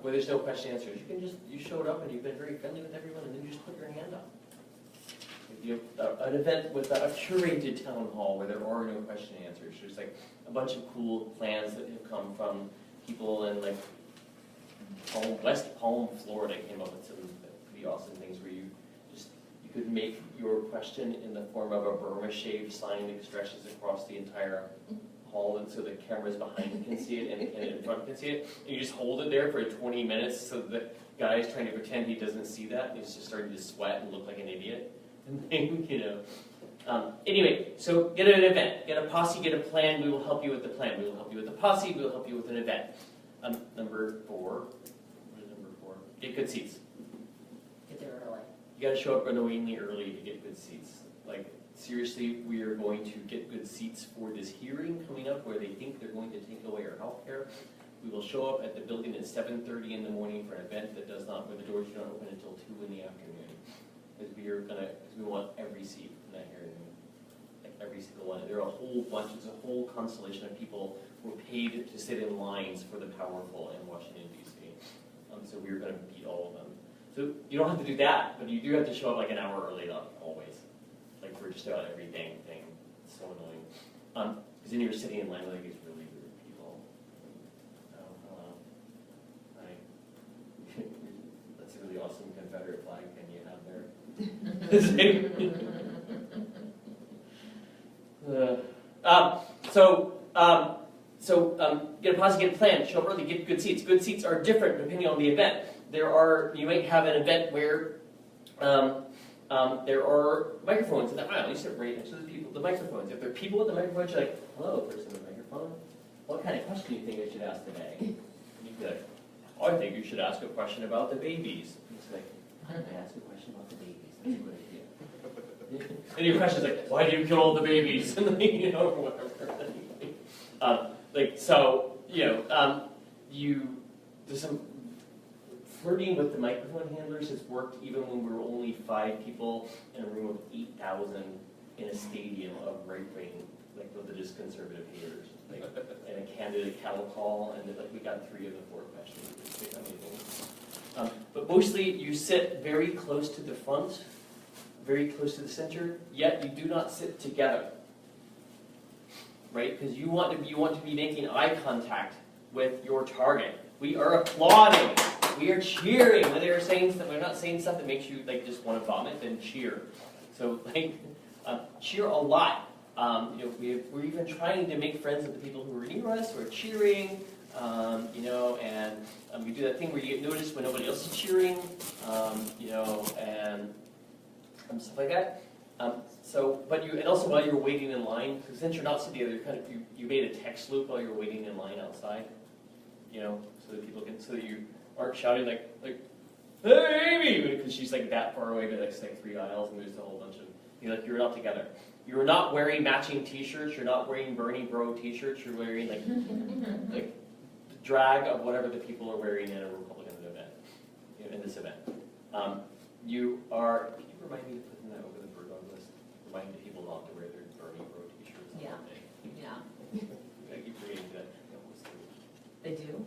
where there's no question answers. You showed up and you've been very friendly with everyone, and then you just put your hand up. An event with a curated town hall where there are no question answers. There's like a bunch of cool plans that have come from people in like West Palm, Florida, came up with some pretty awesome things where you could make your question in the form of a Burma shave sign that stretches across the entire hall, and so the cameras behind can see it and in front can see it. And you just hold it there for 20 minutes so the guy is trying to pretend he doesn't see that, and he's just starting to sweat and look like an idiot. Anyway, so get an event, get a posse, get a plan. We will help you with the plan. We will help you with the posse. We will help you with an event. Number 4. What is number 4? Get good seats. Get there early. You got to show up annoyingly early to get good seats. Like, seriously, we are going to get good seats for this hearing coming up where they think they're going to take away our health care. We will show up at the building at 7:30 in the morning for an event that does not, where the doors do not open until 2 in the afternoon. Because we want every seat in that hearing, like every single one. There are a whole bunch, it's a whole constellation of people who are paid to sit in lines for the powerful in Washington, D.C. So we're going to beat all of them. So you don't have to do that, but you do have to show up like an hour early, always. Like for just about every dang thing. It's so annoying. Because then you're sitting in line with like these really rude people. Oh, hello. Hi. That's a really awesome Confederate flag thing you have there. Get a posse, get a plan, show up early, get good seats. Good seats are different depending on the event. You might have an event where there are microphones in the aisle. You sit right next to the microphones. If there are people with the microphones, you're like, hello, person with the microphone. What kind of question do you think I should ask today? And you'd be like, oh, I think you should ask a question about the babies. And it's like, why don't I ask a question about the babies? That's a good idea. And your question's like, why do you kill all the babies? And or whatever. There's some flirting with the microphone handlers has worked even when we were only 5 people in a room of 8,000 in a stadium of right-wing, like religious conservative haters, and a candidate cattle call, and we got 3 of the 4 questions. It's amazing. But mostly you sit very close to the front, very close to the center, yet you do not sit together, right? Because you want to be making eye contact with your target. We are applauding. We are cheering when they're saying stuff. We're not saying stuff that makes you just want to vomit. Then cheer. So cheer a lot. We're even trying to make friends with the people who are near us who are cheering. And we do that thing where you get noticed when nobody else is cheering. And stuff like that. And also while you're waiting in line, because since you're not sitting together, you made a text loop while you're waiting in line outside. So that you aren't shouting like, hey, Amy, because she's that far away, but it's 3 aisles, and there's a whole bunch of, you're not together. You're not wearing matching T-shirts. You're not wearing Bernie Bro T-shirts. You're wearing the drag of whatever the people are wearing in a Republican event, in this event. Can you remind me to put that over the bird dog list? Remind the people not to wear their Bernie Bro T-shirts. Yeah. I keep forgetting that. They do?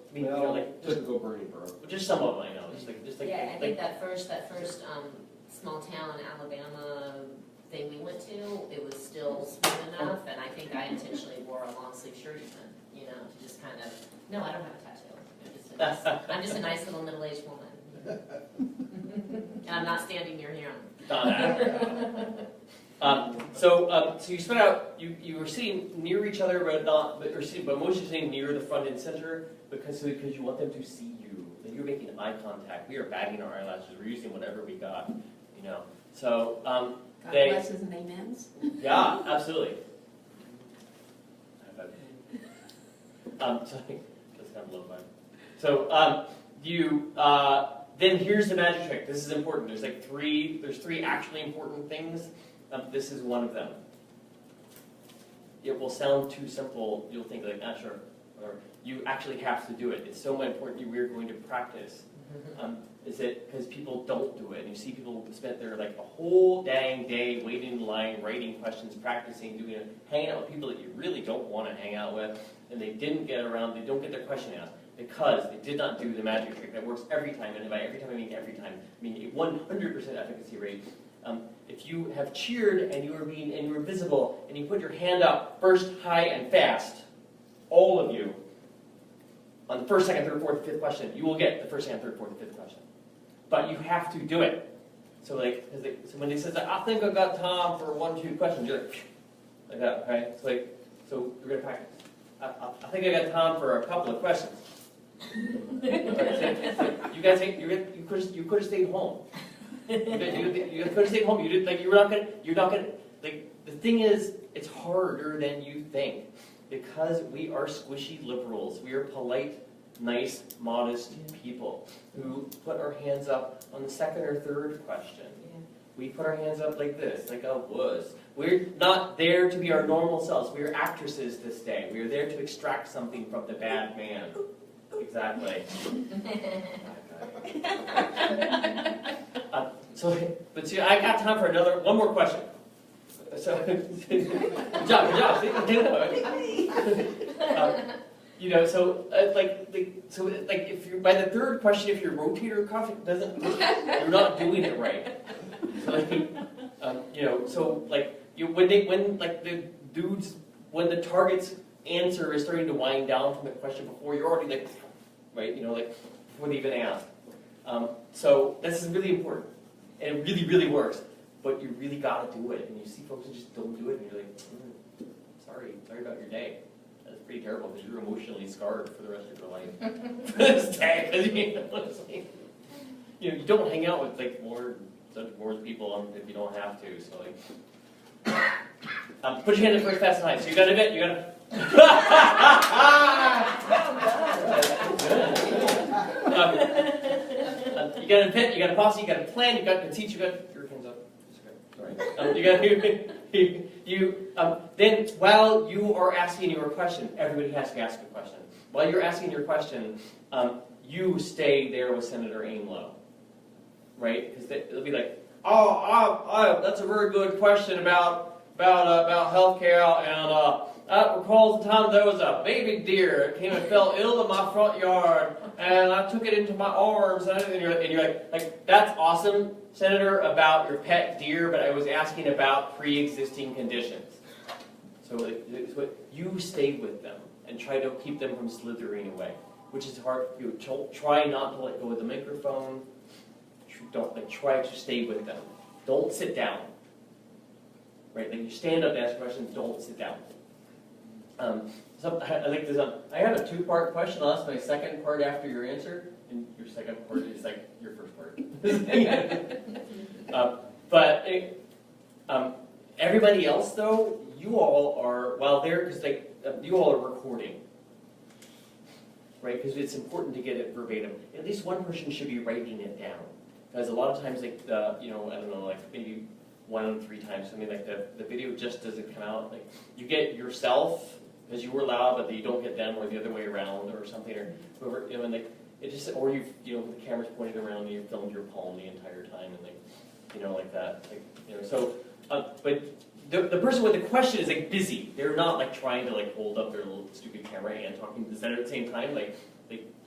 I mean, Well, like, typical Bernie bro. just some of them I know, just like. Yeah, I like, think that first, small town Alabama thing we went to, it was still smooth enough, and I think I intentionally wore a long sleeve shirt even, to just kind of, no, I don't have a tattoo. I'm just a nice little middle-aged woman. And I'm not standing near him. So you spent out. You were sitting near each other, but mostly sitting near the front and center because you want them to see you. That you're making eye contact. We are batting our eyelashes. We're using whatever we got. So God they. blesses and amens. Yeah, absolutely. So that's kind of low vibe. So then here's the magic trick. This is important. There's three actually important things. This is one of them. It will sound too simple. You'll think like, sure. Or you actually have to do it. It's so important. We're going to practice. Is it because people don't do it? And you see people spend their a whole dang day waiting in line, writing questions, practicing, doing it, hanging out with people that you really don't want to hang out with, and they didn't get around. They don't get their question asked because they did not do the magic trick that works every time. And by every time I mean every time, I mean 100% efficacy rate. If you have cheered and you were visible and you put your hand up first, high, and fast, all of you, on the first, second, third, fourth, fifth question, you will get the first, second, third, fourth, fifth question. But you have to do it. So so when they say, I think I got time for 1, 2 questions, you're like that, okay? So we're gonna practice. I think I got time for a couple of questions. You guys, you could have stayed home. You could have stayed home. You're not gonna. The thing is, it's harder than you think because we are squishy liberals. We are polite, nice, modest people who put our hands up on the second or third question. We put our hands up like this, like a wuss. We're not there to be our normal selves. We are actresses this day. We are there to extract something from the bad man. Exactly. But see, I got time for one more question. So, good job. See? If you're by the third question, if your rotator cuff doesn't, you're not doing it right. When the target's answer is starting to wind down from the question before, you're already before they even ask. So this is really important, and it really, really works. But you really got to do it, and you see folks who just don't do it, and you're like, sorry about your day. That's pretty terrible because you're emotionally scarred for the rest of your life. This day, you don't hang out with more people if you don't have to. So put your hand in first, fast, and high. So you got to admit, you got to. You got to admit, you got to posse, you got to plan, you got to conceit, you got your hands up. Then while you are asking your question, everybody has to ask a question. While you're asking your question, you stay there with Senator Aimlow, right? Because they'll be like, that's a very good question about healthcare, and I recall the time there was a baby deer that came and fell ill in my front yard, and I took it into my arms, and you're like, that's awesome, Senator, about your pet deer, but I was asking about pre-existing conditions. So you stay with them and try to keep them from slithering away, which is hard for you. Try not to let go of the microphone. Try to stay with them. Don't sit down. Right? You stand up to ask questions. Don't sit down. I like this. I have a 2-part question. I'll ask my second part after your answer, and your second part is your first part. Everybody else, though, you all are because you all are recording, right? Because it's important to get it verbatim. At least one person should be writing it down, because a lot of times, I don't know, maybe 1 in 3 times, something like the video just doesn't come out. You get yourself because you were loud, but you don't get them, or the other way around, or something, or whoever, it just, or the camera's pointed around and you filmed your palm the entire time, and like that, so. But the person with the question is busy. They're not trying to hold up their little stupid camera and talking to the center at the same time.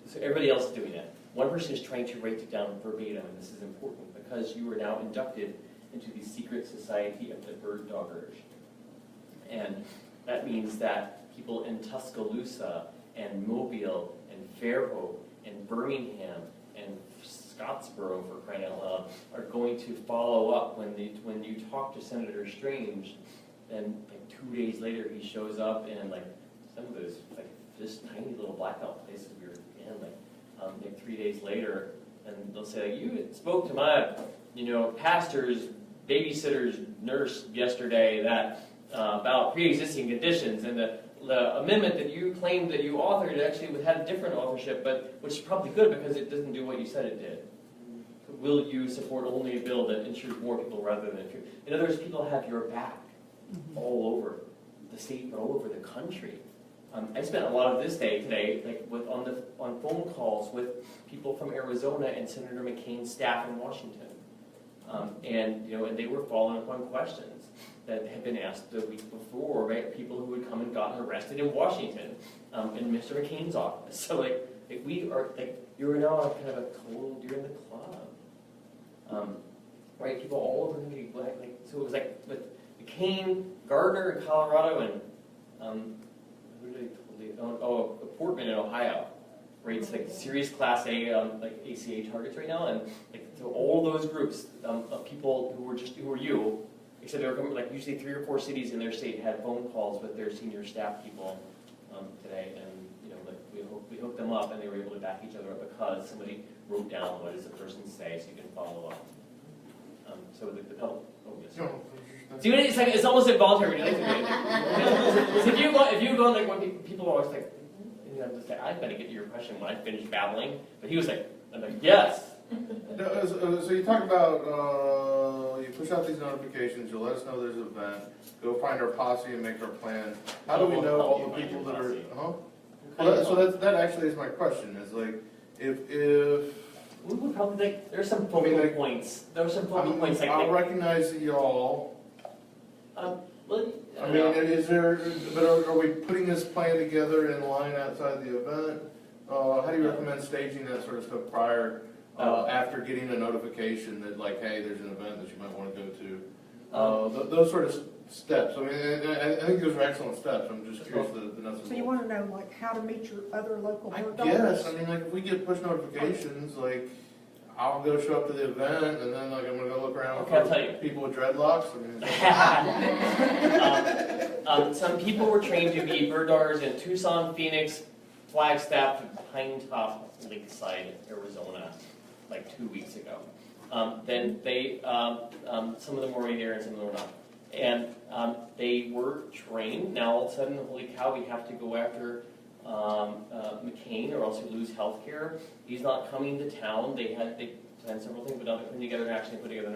so everybody else is doing it. One person is trying to write it down verbatim, and this is important because you are now inducted into the secret society of the bird doggers. And that means that people in Tuscaloosa and Mobile and Fairhope and Birmingham and Scottsboro, for crying out loud, are going to follow up when you talk to Senator Strange. And like 2 days later, he shows up in like some of those like just tiny little blackout places we were in. Like 3 days later, and they'll say, like, "You spoke to my, pastor's babysitter's nurse yesterday that about pre-existing conditions, and the amendment that you claimed that you authored actually had a different authorship, but which is probably good because it doesn't do what you said it did. Will you support only a bill that insures more people rather than fewer?" In other words, people have your back all over the state, but all over the country. I spent a lot of this day today, like on phone calls with people from Arizona and Senator McCain's staff in Washington, and they were following up on questions that had been asked the week before, right? People who had come and gotten arrested in Washington, in Mr. McCain's office. So we are you're now kind of you're in the club, right? People all over the country, so it was like with McCain, Gardner in Colorado, and Portman in Ohio, rates like serious Class A ACA targets right now, and so all those groups of people who were you, except they were coming, usually 3 or 4 cities in their state had phone calls with their senior staff people today, and we hooked them up, and they were able to back each other up because somebody wrote down what does the person say, so you can follow up. So the oh yes. See, it's almost involuntary. If you go like when people are always like, just say, "I better get to your question when I finish babbling," but he was like, "I'm like, yes." So you talk about you push out these notifications. You let us know there's an event. Go find our posse and make our plan. How do we know all the people that are? So that actually is my question. Is like if. We would probably there's some focal points. There were some focal points. I'll recognize y'all. Is there? But are we putting this plan together in line outside the event? How do you recommend staging that sort of stuff prior, after getting a notification that hey, there's an event that you might want to go to? Those sort of steps. I think those are excellent steps. I'm just curious the nuts and So you want to know how to meet your other local bird doggers? doggers? If we get push notifications, I'll go show up to the event, and then I'm gonna go look around for people with dreadlocks. Some people were trained to be bird doggers in Tucson, Phoenix, Flagstaff, and Pinetop Lakeside, Arizona, 2 weeks ago. Then they, some of them were already there and some of them were not. And they were trained. Now all of a sudden, holy cow, we have to go after McCain or else we lose health care. He's not coming to town. They planned several things, but now they're putting together an action. They put together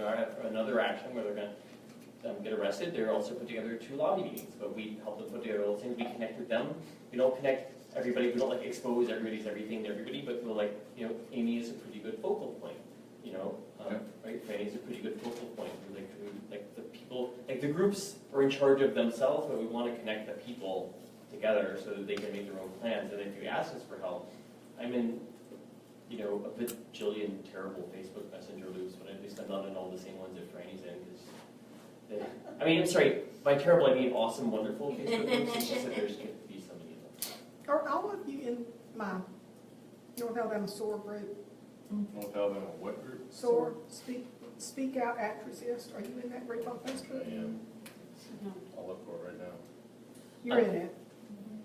another action where they're going to get arrested. They're also put together 2 lobby meetings, but we helped them put together all those things. We connected them. We don't connect everybody. We don't expose everybody's everything to everybody, but we'll Amy is a pretty good focal point. Right? Franny's a pretty good focal point. The people, the groups are in charge of themselves, but we want to connect the people together so that they can make their own plans. And if you ask us for help, I'm in, a bajillion terrible Facebook Messenger loops, but at least I'm not in all the same ones that Franny's in. I'm sorry, by terrible I mean awesome, wonderful Facebook loops. It's just that there's going to be so many of them. Are all of you in my North Alabama SOAR group? North Alabama what group? SOAR, Speak Out Act Resist. Are you in that group on Facebook? I am. I'll look for it right now. You're in it.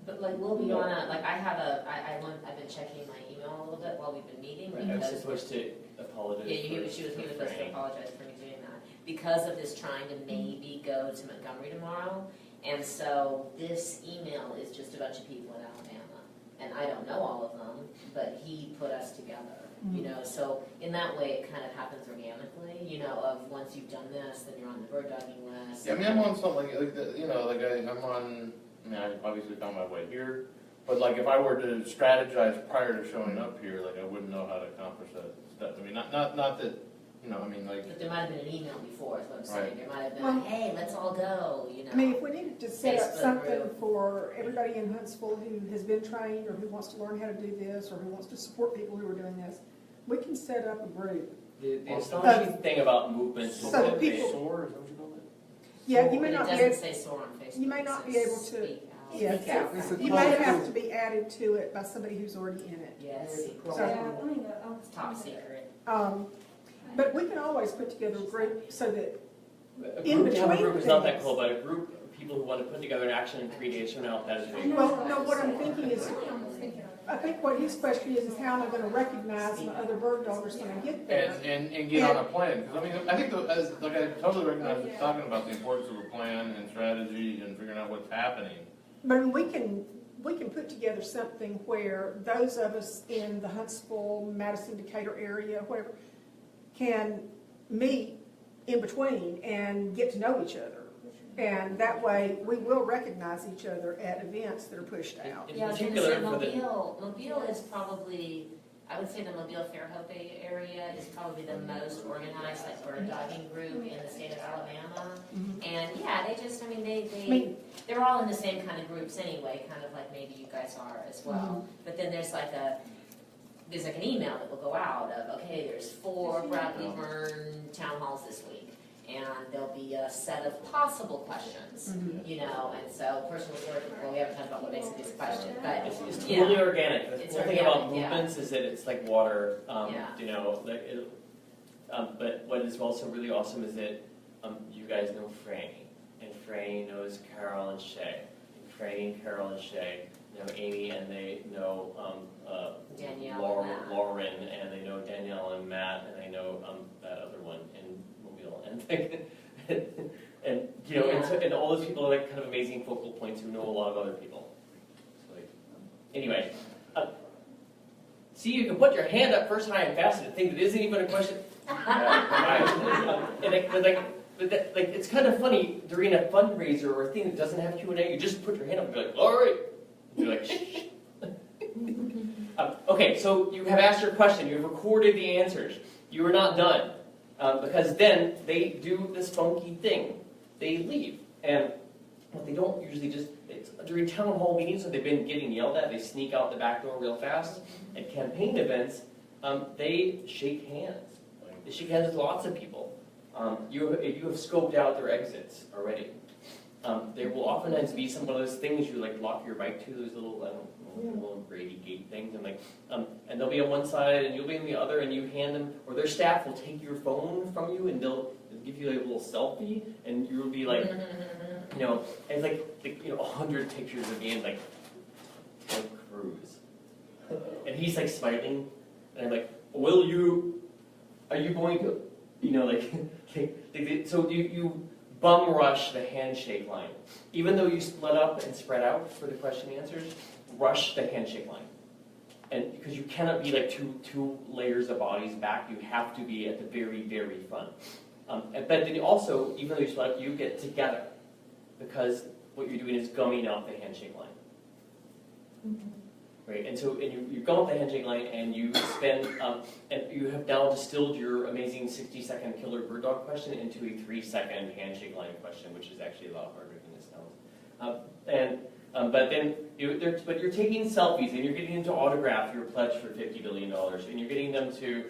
But we'll be on I've been checking my email a little bit while we've been meeting. Right. I was supposed to apologize. Yeah, he was supposed to apologize for me doing that. Because of this trying to maybe go to Montgomery tomorrow. And so this email is just a bunch of people in Alabama. And I don't know all of them, but he put us together. So in that way it kind of happens organically, of once you've done this, then you're on the bird dogging list. Yeah, I'm on something I'm on, I obviously found my way here, but if I were to strategize prior to showing up here, I wouldn't know how to accomplish that step. Not that You know, I mean, like, But there might have been an email before, is what I'm saying. Right. There might have been, Well- hey, let's all go, you know. I mean, if we needed to set up Facebook something group. for everybody in Huntsville who has been trained or who wants to learn how to do this or who wants to support people who are doing this, we can set up a group. The astonishing thing about movements is So that they people- soar, is that what you call it? Yeah, you may But not be It doesn't able, say soar on Facebook. you may it not be says able to- speak out. yeah, Speak out. It's a you may call have to- to be added to it by somebody who's already in it. Yes, It's a secret. call So- Yeah, let me go, I'll. It's top secret. But we can always put together a group so that, A In group to have a between group is not that things. cool, but a group of people who want to put together an action in 3 days from now, that is big. well, no, what I'm thinking is, Really almost thinking of it. I think what his question is how am I gonna recognize my other bird doggers when I get there? and get on a plan, because I mean, I think, like, I totally recognize you're talking about the importance of a plan and strategy and figuring out what's happening. But I mean, we can put together something where those of us in the Huntsville, Madison, Decatur area, whatever, can meet in between and get to know each other. And that way, we will recognize each other at events that are pushed out. In Yeah, I was gonna particular say for the, Mobile is probably, I would say the Mobile Fairhope area is probably the most organized, like, bird dogging group in the state of Alabama. And yeah, they just, I mean, they're all in the same kind of groups anyway, kind of like maybe you guys are as well. But then there's like an email that will go out of, okay, there's 4 Bradley Burn town halls this week. And there'll be a set of possible questions, you know, and so person will sort of, well, we haven't talked about what makes it this question, but it's yeah. totally organic. The It's cool thing about organic, yeah. movements is that it's like water, Yeah. you know, like but what is also really awesome is that you guys know Franny, and Franny knows Carol and Shay, and Franny and Carol and Shay know Amy, and they know Danielle and Matt. Lauren, and they know Danielle and Matt, and they know that other one in Mobile, and you know, and all those people are like kind of amazing focal points who know a lot of other people. So, like, anyway, see, you can put your hand up first time fast and think that isn't even a question. Like it's kind of funny during a fundraiser or a thing that doesn't have Q&A. You just put your hand up and be like, all right. You're like, shh. Okay, so you have asked your question. You have recorded the answers. You are not done. Because then they do this funky thing. They leave. And what they don't usually it's during town hall meetings when they've been getting yelled at, they sneak out the back door real fast. At campaign events, they shake hands. They shake hands with lots of people. You have scoped out their exits already. There will oftentimes be some of those things you like lock your bike to, those little, little Brady gate things, and they'll be on one side and you'll be on the other, and you hand them, or their staff will take your phone from you and they'll give you like a little selfie, and you'll be like, you know, and like 100 pictures of me and like Ted Cruz, and he's like smiling, and I'm like, are you going to, you know, like, so you bum rush the handshake line. Even though you split up and spread out for the question and answers, rush the handshake line. And because you cannot be like two layers of bodies back, you have to be at the very, very front. But then you also, even though you split up, you get together. Because what you're doing is gumming out the handshake line. Right, and so you go up the handshake line and you spend, and you have now distilled your amazing 60-second killer bird dog question into a 3-second handshake line question, which is actually a lot harder than it sounds. But then you're taking selfies and you're getting them to autograph your pledge for $50 billion, and you're getting them to,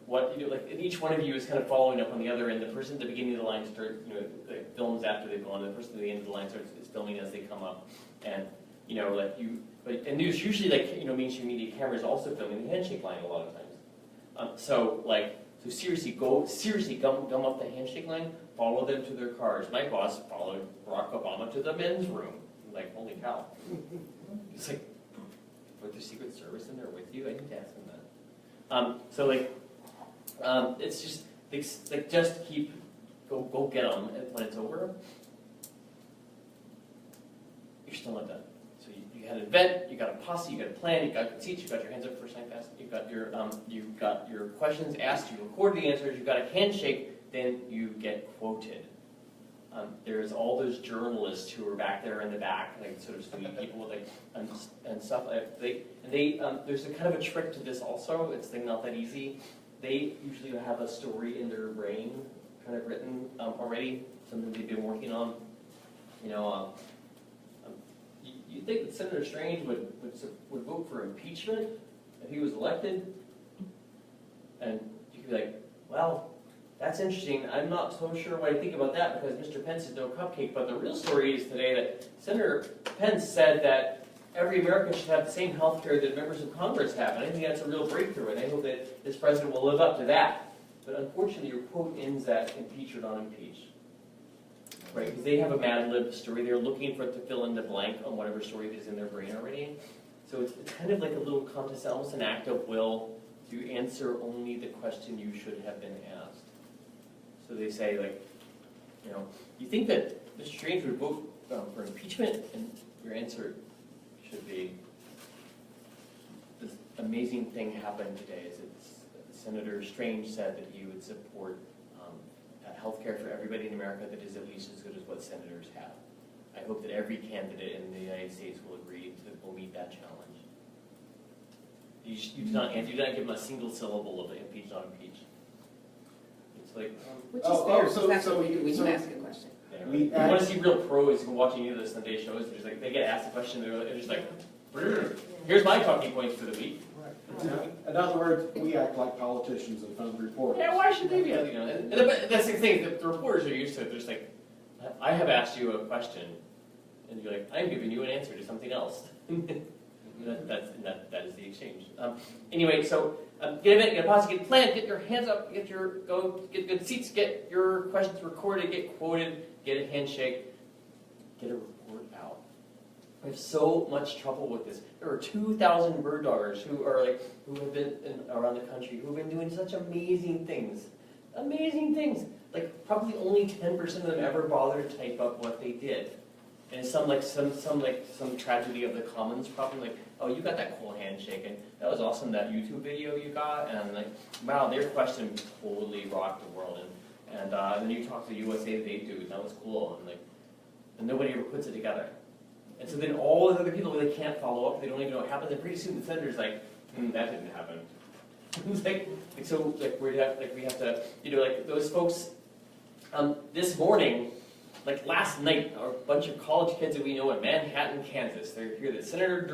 like, and each one of you is kind of following up on the other, and the person at the beginning of the line films after they've gone, and the person at the end of the line is filming as they come up, and and there's usually mainstream media cameras also filming the handshake line a lot of times. So seriously, gum up the handshake line, follow them to their cars. My boss followed Barack Obama to the men's room. Like, holy cow. It's like, put the Secret Service in there with you? I need to ask them that. It's just, just keep, go get them, and when it's over, you're still not done. So you had an event, you got a posse, you got a plan, you got good seats, you got your hands up first time fast, you got your questions asked, you record the answers, you got a handshake, then you get quoted. There's all those journalists who are back there in the back, like sort of sweet people, like and stuff. There's a kind of a trick to this also. It's not that easy. they usually have a story in their brain kind of written already, something they've been working on. You know, you think that Senator Strange would vote for impeachment if he was elected? And you could be like, well, that's interesting. I'm not so sure what I think about that because Mr. Pence is no cupcake. But the real story is today that Senator Pence said that every American should have the same health care that members of Congress have. And I think that's a real breakthrough, and I hope that this president will live up to that. But unfortunately, your quote ends at impeach or not impeach. Right? Because they have a Mad Lib story. They're looking for it to fill in the blank on whatever story is in their brain already. So it's kind of like a little contest, almost an act of will to answer only the question you should have been asked. So they say, like, you know, you think that Mr. Strange would vote for impeachment, and your answer should be, this amazing thing happened today. Is Senator Strange said that he would support health care for everybody in America that is at least as good as what senators have. I hope that every candidate in the United States will agree will meet that challenge. You do not give them a single syllable of impeach, not impeach. It's like, Which is fair, because that's what we do when you ask a question. yeah, you want to see real pros who are watching either of the Sunday shows. They're just like, they get asked a question, they're just like, here's my talking points for the week. In other words, we act like politicians and fund reporters. Yeah, why should they be? You know, and that's the thing. The reporters are used to it. They're just like, I have asked you a question, and you're like, I'm giving you an answer to something else. That is the exchange. Anyway, so get a minute, get a pause, get a plan, get your hands up, get good seats, get your questions recorded, get quoted, get a handshake, get a report out. I have so much trouble with this. There are 2,000 bird doggers who have been around the country who have been doing such amazing things. Amazing things. Like probably only 10% of them ever bothered to type up what they did. And some tragedy of the commons, probably like, oh, you got that cool handshake, and that was awesome, that YouTube video you got, and like, wow, their question totally rocked the world, and then you talk to the USA Today dude, that was cool, and nobody ever puts it together. And so then all the other people, they can't follow up, they don't even know what happened, and pretty soon the senator's like, that didn't happen. It's we have to, you know, like those folks, this morning, like last night, a bunch of college kids that we know in Manhattan, Kansas, they're here that Senator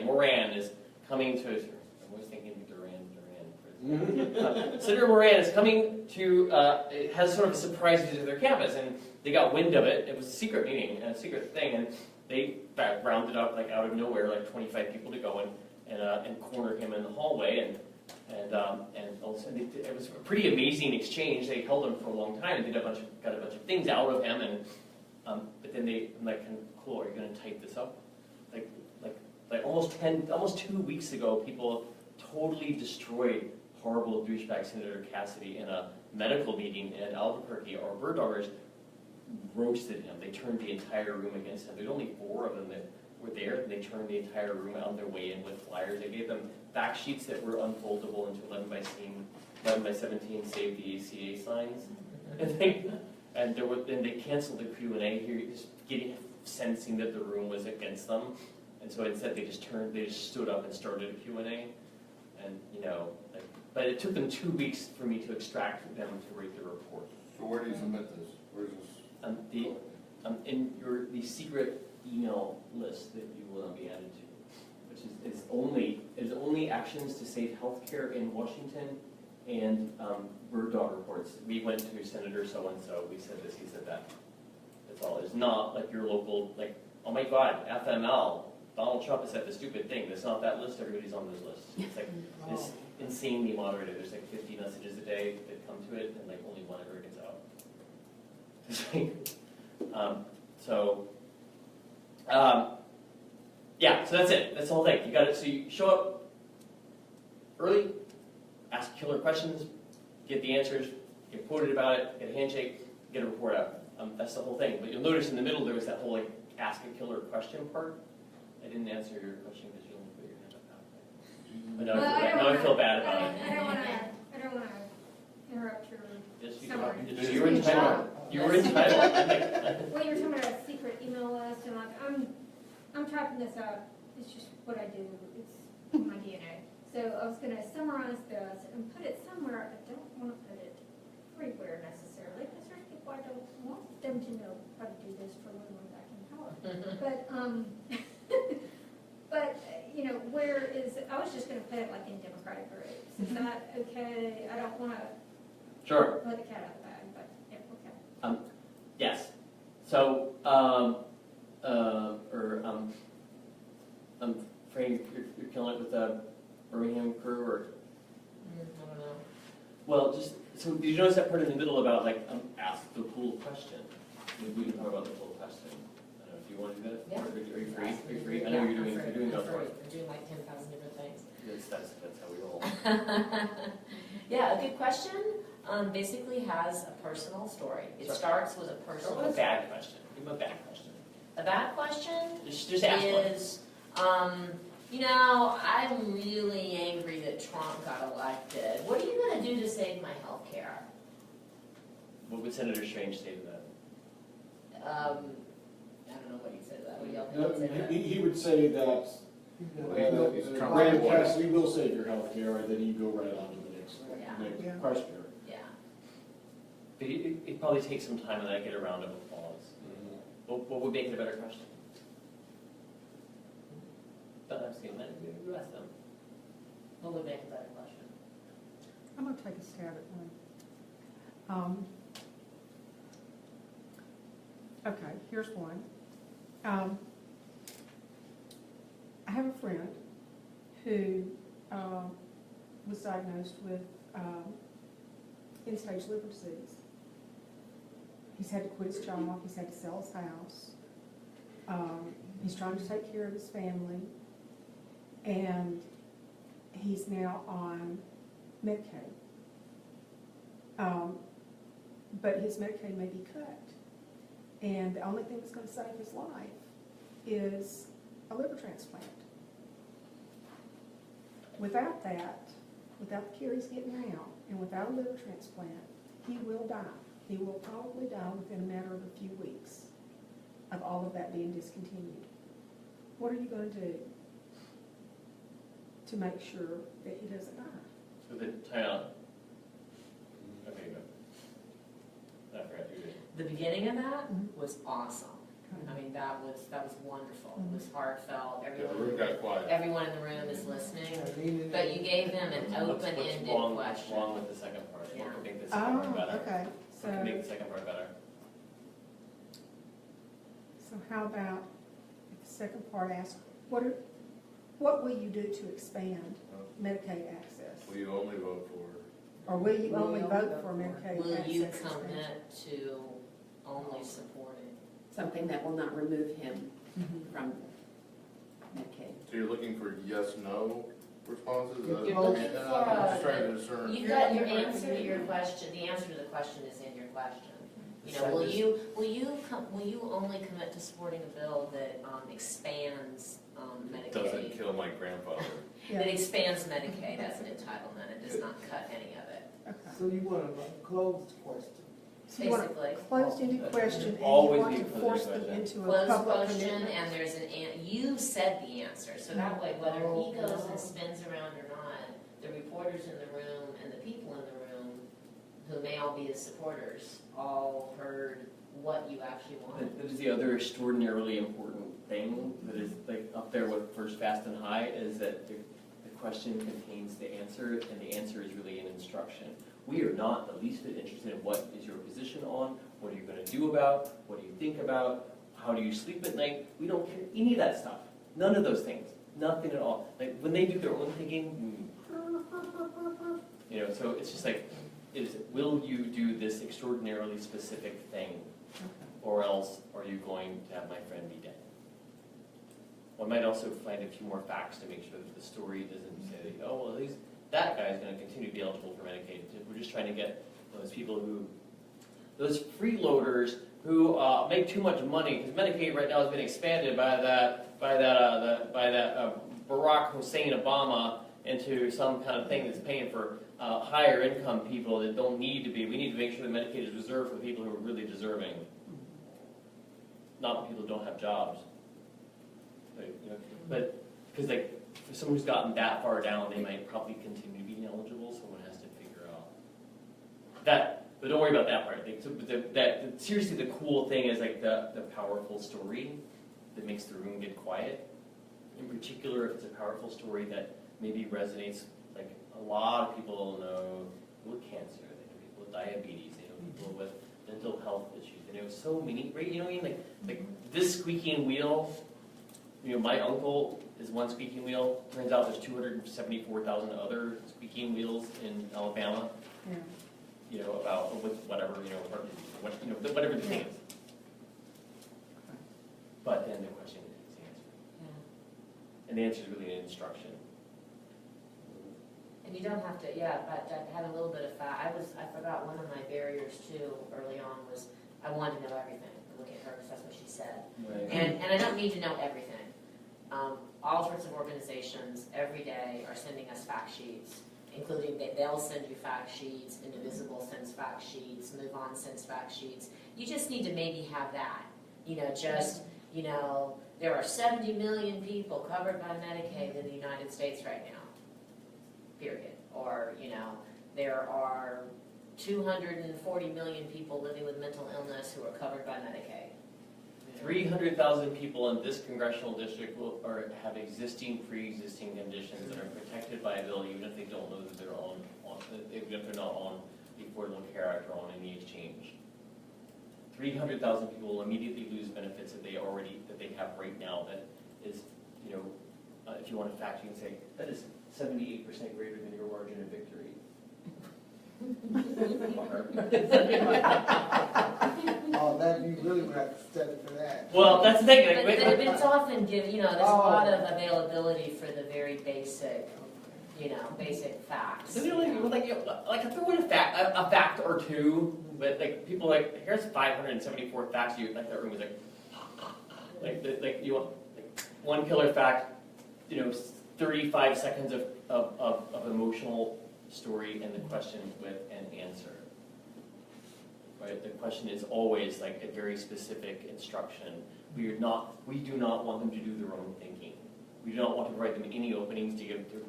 Moran is coming to, I'm always thinking Duran. Senator Moran is coming to, has sort of a surprise visit to their campus, and they got wind of it. It was a secret meeting, a secret thing, and they rounded up like out of nowhere, like 25 people to go and corner him in the hallway, and all of a sudden it was a pretty amazing exchange. They held him for a long time and got a bunch of things out of him, and but then I'm like, cool, are you going to type this up? Like almost 2 weeks ago, people totally destroyed horrible douchebag Senator Cassidy in a medical meeting in Albuquerque. Our bird doggers roasted him. They turned the entire room against him. There's only 4 of them that were there, and they turned the entire room on their way in with flyers. They gave them back sheets that were unfoldable into 11 by 17 Save the ACA signs. And they canceled the Q&A here, just sensing that the room was against them. And so instead they just stood up and started a Q&A. And, you know, but it took them 2 weeks for me to extract them to write the report. So where do you submit this? Where's this? In the secret email list that you will be added to, which is only actions to save healthcare in Washington and bird dog reports. We went to Senator so-and-so, we said this, he said that. That's all. It's not like your local, like, oh my God, FML, Donald Trump has said the stupid thing. That's not that list, everybody's on this list. It's like, it's insanely moderated. There's like 50 messages a day that come to it, and like only one ever gets out. It's like, yeah, so that's it. That's the whole thing. You got it. So you show up early, ask killer questions, get the answers, get quoted about it, get a handshake, get a report out. That's the whole thing. But you'll notice in the middle there was that whole like ask a killer question part. I didn't answer your question because you only put your hand up now. But now I feel bad about it. I don't want to interrupt your summary. Yes, you were entitled. You were entitled. Well, you were talking about a secret email list, and like I'm typing this out. It's just what I do. It's in my DNA. So I was gonna summarize this and put it somewhere. I don't wanna put it everywhere necessarily, because there's people I don't want them to know how to do this for when we're back in power. But, you know, where is, I was just gonna put it like in Democratic groups. Is that okay? I don't wanna Sure. let the cat out of the bag, but, yeah, okay. Yes. So, I'm afraid you're killing it with the Birmingham crew, or? I don't know. Well, just, so did you notice that part in the middle about like, ask the cool question? We can talk about the cool question. I don't know if you want to do that? Yeah. Are you free? Are you free? I know you're doing I'm go for it. We're doing like 10,000 different things. That's how we roll. Yeah, a good question basically has a personal story. It Sorry. starts with a Start personal with a story. bad question. Give him a bad question. A bad question Just ask one. is, you know, I'm really angry that Trump got elected. What are you going to do to save my health care? What would Senator Strange say to that? I don't know what he'd say to that. What do y'all think he'd say to that? He would say that He's Trump Brandon supporter. Cassidy will save your health care, and then you go right on to the next Yeah. question. Yeah. But it probably takes some time and I get a round of applause. What would make it a better question? Don't ask him, you ask them. What would make a better question? I'm gonna take a stab at one. Okay, here's one. I have a friend who was diagnosed with end-stage liver disease. He's had to quit his job, he's had to sell his house. He's trying to take care of his family, and he's now on Medicaid. But his Medicaid may be cut. And the only thing that's going to save his life is a liver transplant. Without that, without the care he's getting now, and without a liver transplant, he will die. He will probably die within a matter of a few weeks of all of that being discontinued. What are you going to do to make sure that he doesn't die? So the time. Okay, go. I forgot you did. The beginning of that Mhm. was awesome. I mean, that was wonderful. It was heartfelt. Yeah, the room got quiet. Everyone in the room is listening. But you gave them an open-ended What's question. wrong with the second part? Yeah. What could make the second part better? Okay. What could make the second part better? So how about if the second part asks, what will you do to expand Medicaid access? Will you only vote for? Or will you only vote for Medicaid Will access you expansion? commit to only supporting? Something that will not remove him from Medicaid. So you're looking for yes, no responses? Is that- You're looking I'm for just trying to discern. You've got your answer to your question. The answer to the question is in your question. You know, will you only commit to supporting a bill that expands Medicaid? Doesn't kill my grandfather. That expands Medicaid as an entitlement. It does not cut any of it. Okay. So you want a closed question? So you want a Basically. closed-ended question, and you Always want be to a force closed them question. into a Closed public question, commitment? and there's you said the answer. So that way, whether he goes and spins around or not, the reporters in the room and the people in the room, who may all be his supporters, all heard what you actually wanted. That is the other extraordinarily important thing that is like up there with first, fast, and high is that the question contains the answer, and the answer is really an instruction. We are not the least bit interested in what is your position on, what are you going to do about, what do you think about, how do you sleep at night. We don't care any of that stuff. None of those things. Nothing at all. Like when they do their own thinking, you know, so it's just like, will you do this extraordinarily specific thing, or else are you going to have my friend be dead? One might also find a few more facts to make sure that the story doesn't say, oh, well, at least that guy is going to continue to be eligible for Medicaid. We're just trying to get those people those freeloaders who make too much money, because Medicaid right now has been expanded by that Barack Hussein Obama into some kind of thing that's paying for higher income people that don't need to be. We need to make sure that Medicaid is reserved for people who are really deserving, not people who don't have jobs. But because for someone who's gotten that far down, they might probably continue to be ineligible, so one has to figure out that. But don't worry about that part. So, but seriously, the cool thing is like the powerful story that makes the room get quiet. In particular, if it's a powerful story that maybe resonates, like a lot of people know people with cancer, they know people with diabetes, they know people with mental health issues, they know so many, right? You know what I mean? Like this squeaking wheel, you know, my uncle is one squeaking wheel. Turns out there's 274,000 other squeaking wheels in Alabama. Yeah. You know, about whatever, you know, whatever the thing is. But then the question is the answer. Yeah. And the answer is really an instruction. And you don't have to, yeah, but I had a little bit of I forgot one of my barriers too early on was I wanted to know everything. Look at her, because that's what she said. Right. And I don't need to know everything. All sorts of organizations every day are sending us fact sheets, including they'll send you fact sheets, Indivisible sends fact sheets, Move On sends fact sheets. You just need to maybe have that. You know, just, you know, there are 70 million people covered by Medicaid in the United States right now, period. Or, you know, there are 240 million people living with mental illness who are covered by Medicaid. 300,000 people in this congressional district have pre-existing conditions that are protected by a bill, even if they don't know that they're even if they're not on the Affordable Care Act or on any exchange. 300,000 people will immediately lose benefits that they have right now. That is, you know, if you want to fact, you can say that is 78% greater than your margin of victory. Oh, that you really would have to study for that. Well, that's the thing. But it's often given, you know, there's a lot of availability for the very basic, you know, basic facts. So, you know, like throw in a fact or two, but like people like here's 574 facts. You like that room was like you want like one killer fact, you know, 35 seconds of emotional story and the question with an answer. Right? The question is always like a very specific instruction. We do not want them to do their own thinking. We do not want to provide them any openings to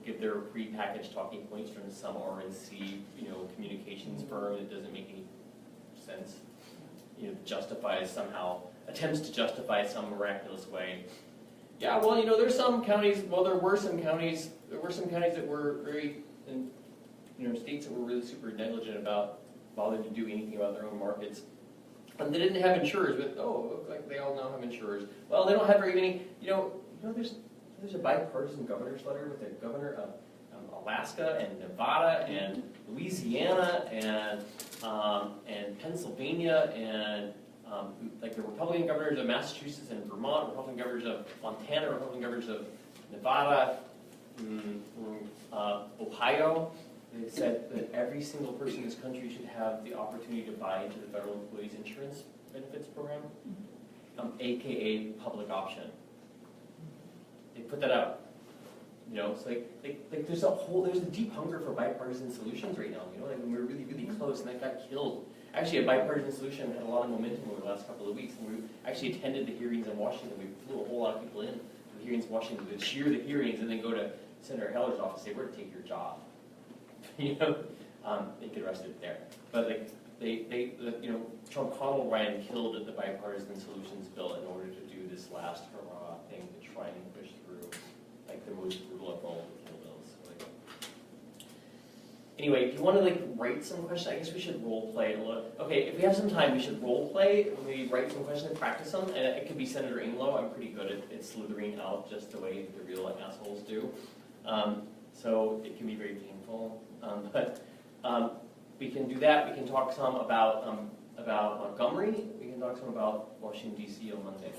give their prepackaged talking points from some RNC, you know, communications firm that doesn't make any sense. You know, attempts to justify some miraculous way. Yeah, well, you know, there were some counties that were very, you know, states that were really super negligent about bothering to do anything about their own markets. And they didn't have insurers, but look like they all now have insurers. Well, they don't have very many, you know, there's a bipartisan governor's letter with the governor of Alaska and Nevada and Louisiana and Pennsylvania and like the Republican governors of Massachusetts and Vermont, Republican governors of Montana, Republican governors of Nevada, Ohio. They said that every single person in this country should have the opportunity to buy into the federal employees insurance benefits program, aka public option. They put that out. You know, it's like there's a deep hunger for bipartisan solutions right now. You know, like when we were really, really close and that got killed. Actually, a bipartisan solution had a lot of momentum over the last couple of weeks, and we actually attended the hearings in Washington. We flew a whole lot of people in to the hearings in Washington to cheer the hearings, and then go to Senator Heller's office and say, "We're going to take your job." You know, they get arrested there. But like you know, Trump Connell Ryan killed the bipartisan solutions bill in order to do this last hurrah thing to try and push through like the most brutal of all the kill bills. Like, anyway, if you want to like write some questions, I guess we should role play a little. Okay, if we have some time, we should role play. Maybe write some questions and practice them. And it could be Senator Inglow. I'm pretty good at slithering out just the way the real assholes do. So it can be very painful. But we can do that. We can talk some about Montgomery. We can talk some about Washington, D.C. on Monday.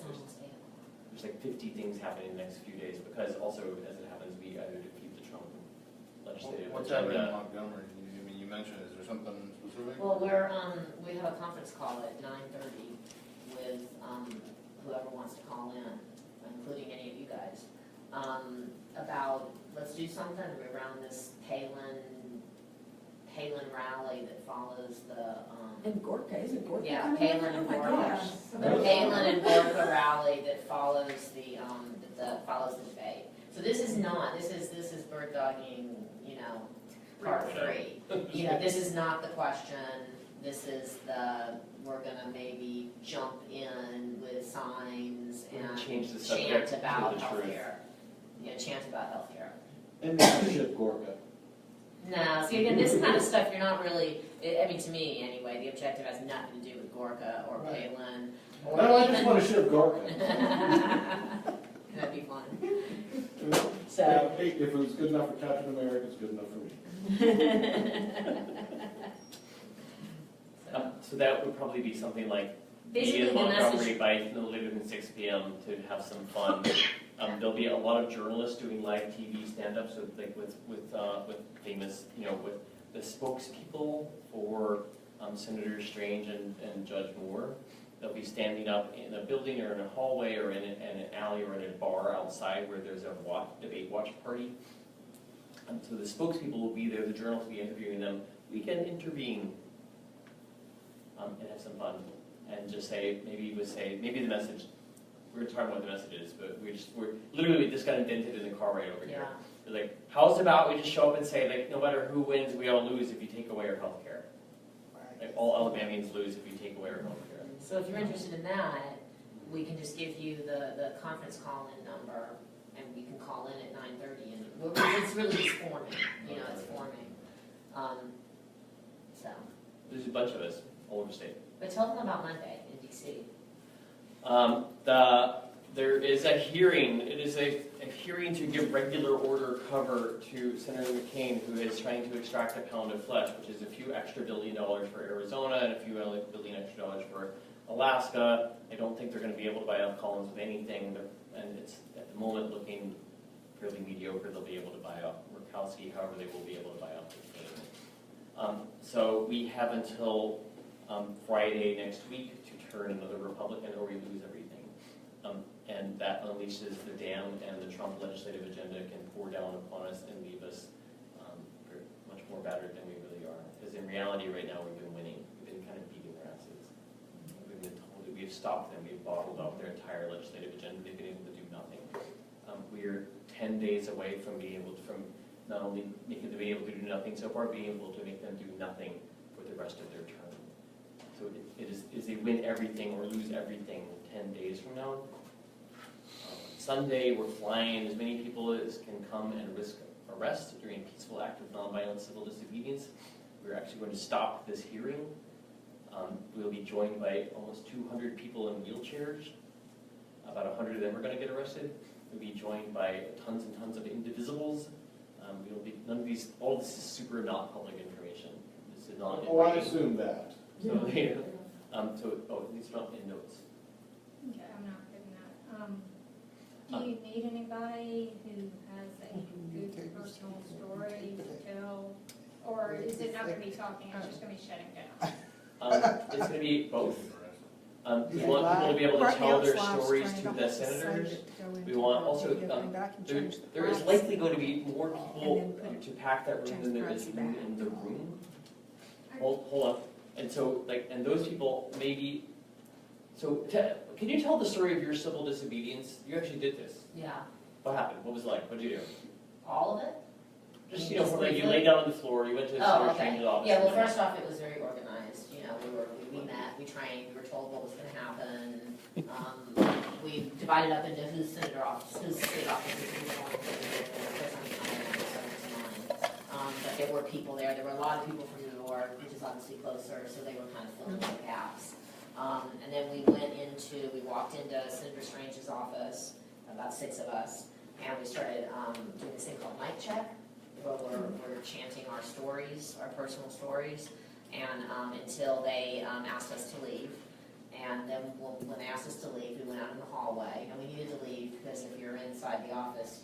There's like 50 things happening in the next few days because also, as it happens, we either defeat the Trump legislative What's happening in Montgomery? You mentioned, is there something specific? Well, we have a conference call at 9:30 with whoever wants to call in, including any of you guys, about let's do something around this Palin rally that follows the And Gorka, is it Gorka? yeah, Palin and Oh my Gorka. gosh. The Palin and Gorka rally that follows the debate. So this is not, this is bird dogging, you know, part 3. You know, this is not the question, this is we're gonna maybe jump in with signs and Change the subject chant about to the truth. healthcare. Yeah, chant about healthcare. And maybe ship Gorka. No, see, again, this kind of stuff, you're not really, I mean, to me anyway, the objective has nothing to do with Gorka or Right. Palin or No, I even. just want to ship Gorka. That'd be fun. So. Hey, if it was good enough for Captain America, it's good enough for me. So that would probably be something like Basically, meet in the Montgomery message, by no later than 6 p.m. to have some fun. There'll be a lot of journalists doing live TV stand-ups, so like with famous, you know, with the spokespeople for Senator Strange and Judge Moore. They'll be standing up in a building or in a hallway or in an alley or in a bar outside where there's a debate watch party. So the spokespeople will be there, the journalists will be interviewing them. We can intervene and have some fun and just say, maybe the message, we're talking about what the message is, but we just got invented in the car right over here. We're like, how's about we just show up and say, like, no matter who wins, we all lose if you take away our health care. Right. Like, all Alabamians lose if you take away our health care. so if you're interested in that, we can just give you the conference call-in number, and we can call in at 9:30, and it's really just forming, you know, it's forming. So, There's a bunch of us all over the state. but tell them about Monday in DC. There is a hearing. It is a hearing to give regular order cover to Senator McCain, who is trying to extract a pound of flesh, which is a few extra $1 billion for Arizona and a few $1 billion extra for Alaska. I don't think they're going to be able to buy out Collins with anything, and it's at the moment looking fairly mediocre. They'll be able to buy out Murkowski, however, they will be able to buy out McCain. So we have until Friday next week to turn another Republican or we lose everything. And that unleashes the dam, and the Trump legislative agenda can pour down upon us and leave us much more battered than we really are. Because in reality right now we've been winning. We've been kind of beating their asses. We've been told that we've stopped them. We've bottled up their entire legislative agenda. They've been able to do nothing. We are 10 days away from being able to, from not only making them be able to do nothing so far, being able to make them do nothing for the rest of their term. So it is a win everything or lose everything 10 days from now. Sunday, we're flying as many people as can come and risk arrest during a peaceful act of nonviolent civil disobedience. We're actually going to stop this hearing. We'll be joined by almost 200 people in wheelchairs. About 100 of them are going to get arrested. We'll be joined by tons and tons of indivisibles. None of these, all this is super not public information. This is not. Oh, I assume that. So, it's not in notes. Okay, I'm not getting that. Do you need anybody who has a good personal story to tell? Or is it not gonna be talking, it's just gonna be shutting down? It's going to be both. We want people to be able to Right now tell it's their live stories streamed. to I'll the have to save senators. it, go into We want the also, video thing, but I can change the there is price. likely going to be more And people then put to pack that room change than the there is price room back. in the room. Hold on. And so, and those people maybe, can you tell the story of your civil disobedience? You actually did this. Yeah, What happened? What was it like? What did you do? all of it? Just, Just like you briefly? laid down on the floor, you went to the Oh, Senator okay. Strange's office. Yeah, well, and then- first off, it was very organized, you know, we met, we trained, we were told what was gonna happen. We divided up into whose senator office, whose state office, who's going to but there were people there were a lot of people from New York, which is obviously closer, so they were kind of filling the gaps. And then we walked into Senator Strange's office, about 6 of us, and we started doing this thing called mic check, where we're chanting our stories, our personal stories, and until they asked us to leave. And then when they asked us to leave, we went out in the hallway, and we needed to leave because if you're inside the office,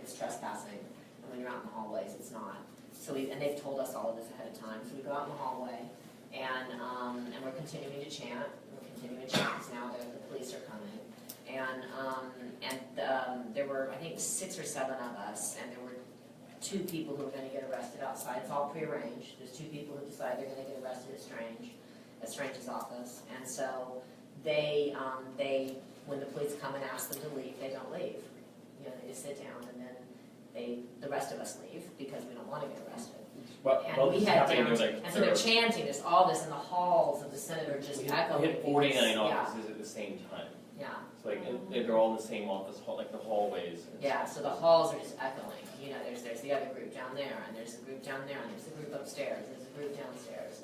it's trespassing, and when you're out in the hallways, it's not. So and they've told us all of this ahead of time. So we go out in the hallway, and we're continuing to chant. Because now the police are coming. And there were, I think, 6 or 7 of us, and there were 2 people who were going to get arrested outside. It's all prearranged. There's 2 people who decide they're going to get arrested at Strange's office. And so they when the police come and ask them to leave, they don't leave. You know, they just sit down, and then the rest of us leave because we don't want to get arrested. Well, And we this is had happening, down, they're like, and so they're chanting, there's all this in the halls of the Senate are just we echoing. hit 49 because- offices at the same time. Yeah, So like, they're all in the same office, like the hallways. yeah, so the halls are just echoing, you know, there's the other group down there, and there's a group down there, and there's a group upstairs, there's a group downstairs,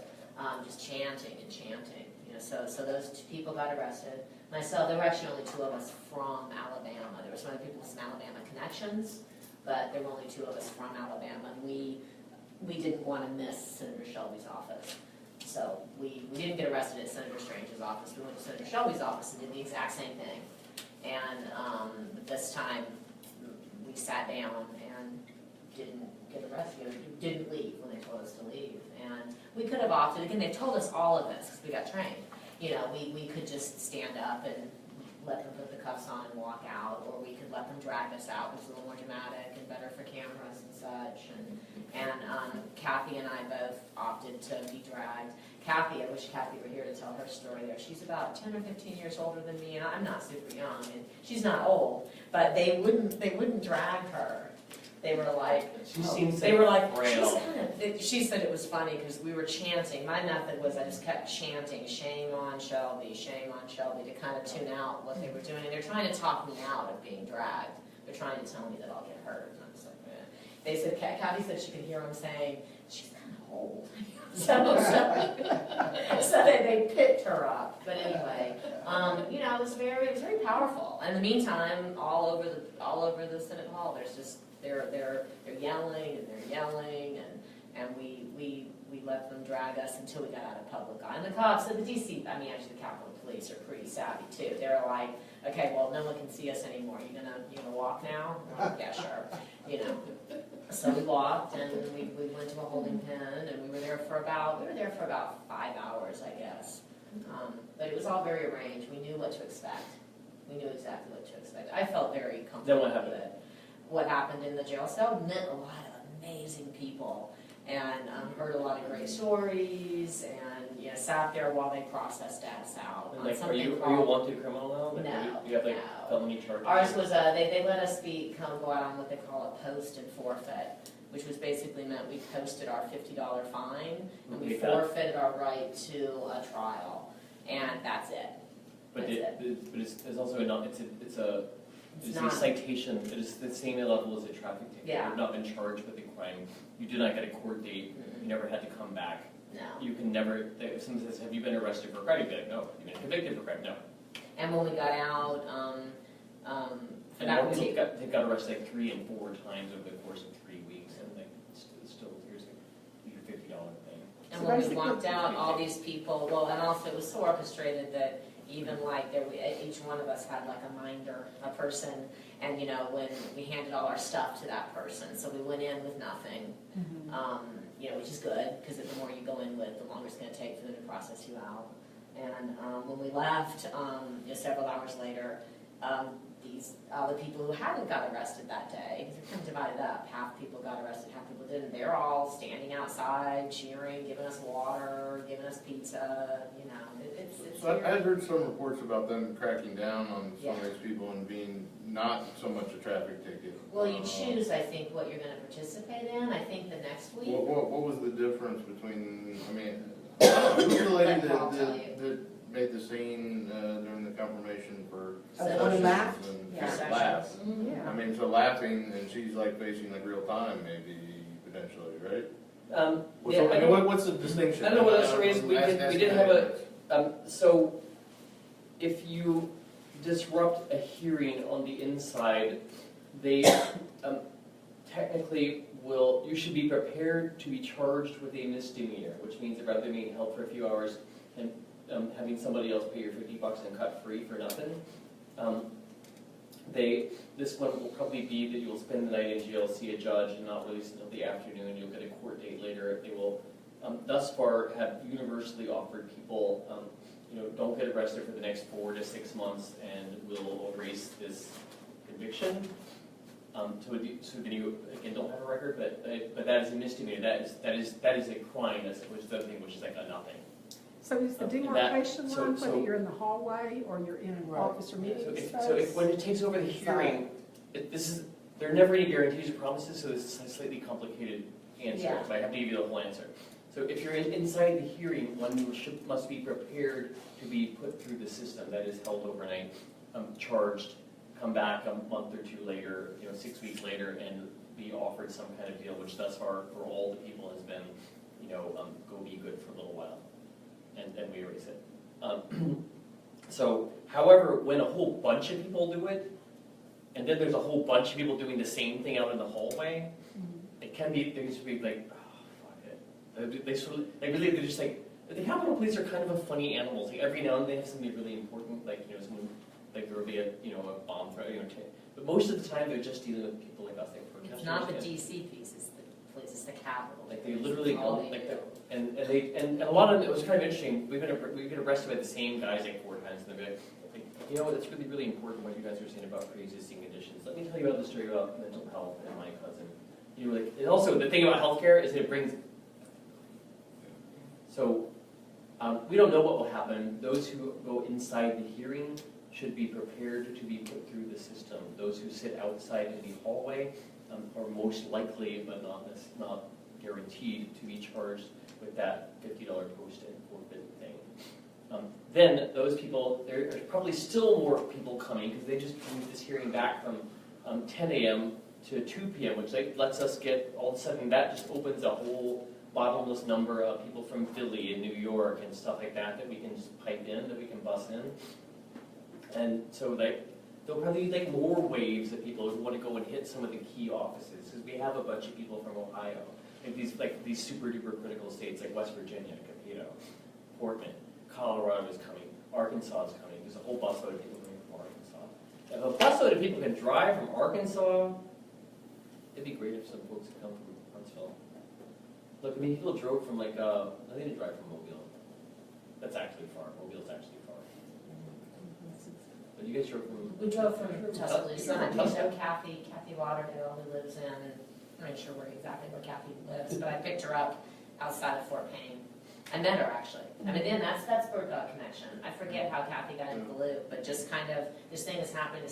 just chanting and chanting, you know, so those two people got arrested. Myself, there were actually only two of us from Alabama, there were some other people with some Alabama connections, but there were only two of us from Alabama, and we didn't want to miss Senator Shelby's office. So we didn't get arrested at Senator Strange's office, we went to Senator Shelby's office and did the exact same thing. And this time, we sat down and didn't get arrested, didn't leave when they told us to leave. And we could have opted, again, they told us all of this because we got trained. You know, we could just stand up and let them put the cuffs on and walk out, or we could let them drag us out, which is a little more dramatic and better for cameras and such. And Kathy and I both opted to be dragged. Kathy, I wish Kathy were here to tell her story there. She's about 10 or 15 years older than me, and I'm not super young, and she's not old, but they wouldn't drag her. They were like, She seems they were like, frail. she said it was funny because we were chanting. My method was I just kept chanting, shame on Shelby, to kind of tune out what they were doing. And they're trying to talk me out of being dragged. They're trying to tell me that I'll get hurt. And I'm just like, eh. They said, Kathy said she could hear them saying, she's kind of old. So they picked her up. But anyway, you know, it was very powerful. In the meantime, all over the Senate Hall, there's just they're yelling and we let them drag us until we got out of public eye. And the cops, the DC, I mean actually the Capitol Police are pretty savvy too. They're like, okay, well no one can see us anymore. You gonna walk now? Like, yeah, sure. You know. So we walked and we went to a holding pen and we were there for about 5 hours, I guess. But it was all very arranged. We knew what to expect. We knew exactly what to expect. I felt very comfortable. Then what happened? With it. What happened in the jail cell? Met a lot of amazing people and heard a lot of great stories and sat there while they processed us out. And like, are you a wanted criminal now? No, You have like no. felony charges? Ours was they let us go out on what they call a post and forfeit, which was basically meant we posted our $50 fine and we forfeited our right to a trial, and that's it. But it's also it's a not. citation. It is the same level as a traffic ticket. Yeah. You've not been charged with a crime. You did not get a court date. You never had to come back. No. You can never. If someone says, "Have you been arrested for a crime?" You'd be like, "No." You've been convicted for a crime? No. And when we got out, And more people got arrested like 3 and 4 times over the course of 3 weeks, and like still here's your $50 thing. and when we walked out, all these people. Well, and also it was so orchestrated that even like each one of us had like a minder, a person, and when we handed all our stuff to that person, so we went in with nothing. Which is good, because the more you go in with, the longer it's going to take for them to process you out. And when we left, several hours later, these other people who hadn't got arrested that day, because they're kind of divided up, half people got arrested, half people didn't, they're all standing outside, cheering, giving us water, giving us pizza, it's So I had heard some reports about them cracking down on some of these people and being not so much a traffic ticket. Well, you choose, I think, what you're going to participate in. I think the next week. What was the difference between, who's the lady that made the scene during the confirmation for One laughed? Yeah. Laugh. Yeah. So laughing, and she's like facing like real time, maybe, potentially, right? What's the distinction? I don't know what else there is. We did have a, so if you disrupt a hearing on the inside, they technically you should be prepared to be charged with a misdemeanor, which means that rather than being held for a few hours and having somebody else pay your $50 and cut free for nothing, this one will probably be that you will spend the night in jail, see a judge, and not release until the afternoon. You'll get a court date later. They will, thus far, have universally offered people, don't get arrested for the next 4 to 6 months, and we'll erase this conviction. So that you again don't have a record, but that is a misdemeanor. That is a crime. Which is the other thing, which is like a nothing. So is the demarcation line whether you're in the hallway or you're in an office or meeting space? So when it takes over the hearing, there are never any guarantees or promises, so this is a slightly complicated answer, Yeah. so I have to give you the whole answer. So if you're inside the hearing, one must be prepared to be put through the system, that is held overnight, charged, come back a month or two later, 6 weeks later, and be offered some kind of deal, which thus far for all the people has been, go be good for a little while, and we erase it. So, however, when a whole bunch of people do it, and then there's a whole bunch of people doing the same thing out in the hallway, it can be, there used to be like, oh, fuck it. They sort of, like really, they're just like, the Capitol Police are kind of a funny animals. Like every now and then they have something really important, like, someone, like there will be a bomb threat, but most of the time they're just dealing with people like us. Like, It's not the DC piece, it's the police, it's the Capitol. Like they literally All go, they like, do. and a lot of it was kind of interesting. We've been arrested by the same guys like 4 times, and they're like, it's really, really important what you guys are saying about pre-existing conditions. Let me tell you about the story about mental health and my cousin. And also the thing about healthcare is that it brings. So we don't know what will happen. Those who go inside the hearing should be prepared to be put through the system. Those who sit outside in the hallway are most likely, but not guaranteed, to be charged with that $50 post and forfeit thing. Then those people, there's probably still more people coming because they just moved this hearing back from 10 a.m. to 2 p.m., which lets us get, all of a sudden, that just opens a whole bottomless number of people from Philly and New York and stuff like that we can just pipe in, that we can bus in. And so there'll probably be more waves of people who want to go and hit some of the key offices, because we have a bunch of people from Ohio, these super duper critical states like West Virginia, Portland, Colorado is coming, Arkansas is coming. There's a whole busload of people coming from Arkansas. If a busload of people can drive from Arkansas, it'd be great if some folks could come from Huntsville. Look, people drove from they didn't drive from Mobile. That's actually far. Mobile's actually far. But you guys drove from. We drove from Tuscaloosa. I picked Tuscaloosa? up Kathy Lauderdale, who lives in, I'm not sure exactly where Kathy lives, but I picked her up outside of Fort Payne. I met her actually. I mean, then that's Bird Dog Connection. I forget how Kathy got into the loop, but just kind of, this thing is happening,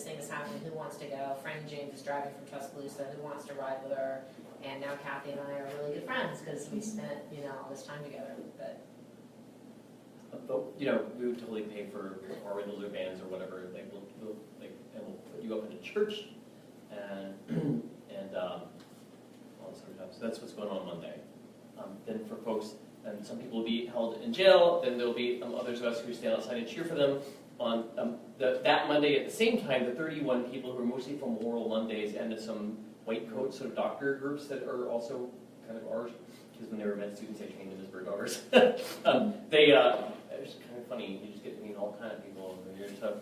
who wants to go? Frank James is driving from Tuscaloosa, who wants to ride with her? And now Kathy and I are really good friends because we spent, all this time together. But we would totally pay for our regular bands or whatever. We'll put you up in a church and all that sort of stuff. So that's what's going on Monday. Then for folks, and some people will be held in jail. Then there'll be others of us who stand outside and cheer for them on that Monday at the same time. The 31 people who are mostly from Laurel Mondays and some white coat sort of doctor groups that are also kind of ours, because when they were med students, I trained them as bird doggers. It's kind of funny. You just get to meet all kind of people over here. So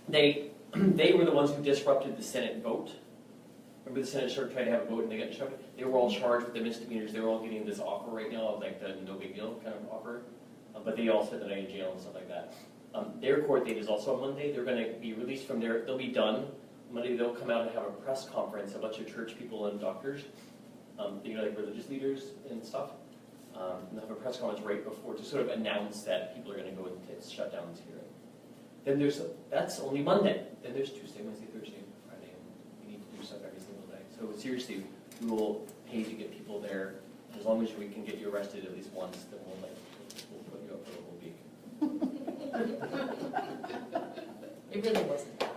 they were the ones who disrupted the Senate vote. Remember the Senate tried to have a vote and they got disrupted? They were all charged with the misdemeanors. They were all getting this offer right now of the no big deal kind of offer. But they all spent the night in jail and stuff like that. Their court date is also on Monday. They're going to be released from there. They'll be done. Monday they'll come out and have a press conference, a bunch of church people and doctors, religious leaders and stuff. And they'll have a press conference right before to sort of announce that people are going to go and shut down this hearing. Then that's only Monday. Then there's Tuesday, Wednesday, Thursday, Friday, and we need to do stuff every single day. So seriously, we will pay to get people there. As long as we can get you arrested at least once, then we'll put you up for a whole week. it really wasn't bad.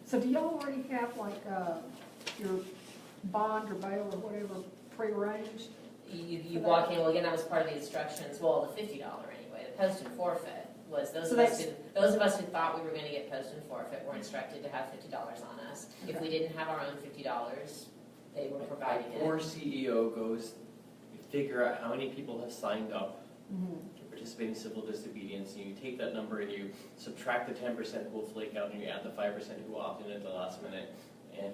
So do y'all already have your bond or bail or whatever prearranged? You walk in, well, again, that was part of the instructions, well, the $50 anyway, the post and forfeit was those of us who thought we were going to get post and forfeit were instructed to have $50 on us. Okay. If we didn't have our own $50, they were providing it. Our CEO goes, you figure out how many people have signed up to participate in civil disobedience, and you take that number and you subtract the 10% who will flake out, and you add the 5% who opted in at the last minute, and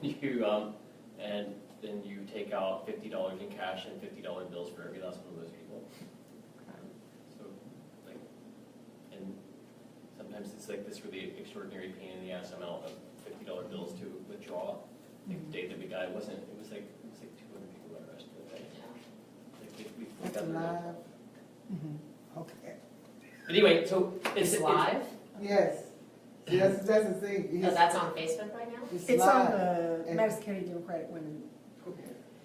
then you take out $50 in cash and $50 bills for every last one of those people. And sometimes it's this really extraordinary pain in the ass amount of $50 bills to withdraw. The day that we got it was 200 people got arrested. That's live. Okay. Anyway, so It's live? Yes. See, that's the thing. Oh, that's on Facebook right now? It's on live. the Madison County Democratic Women.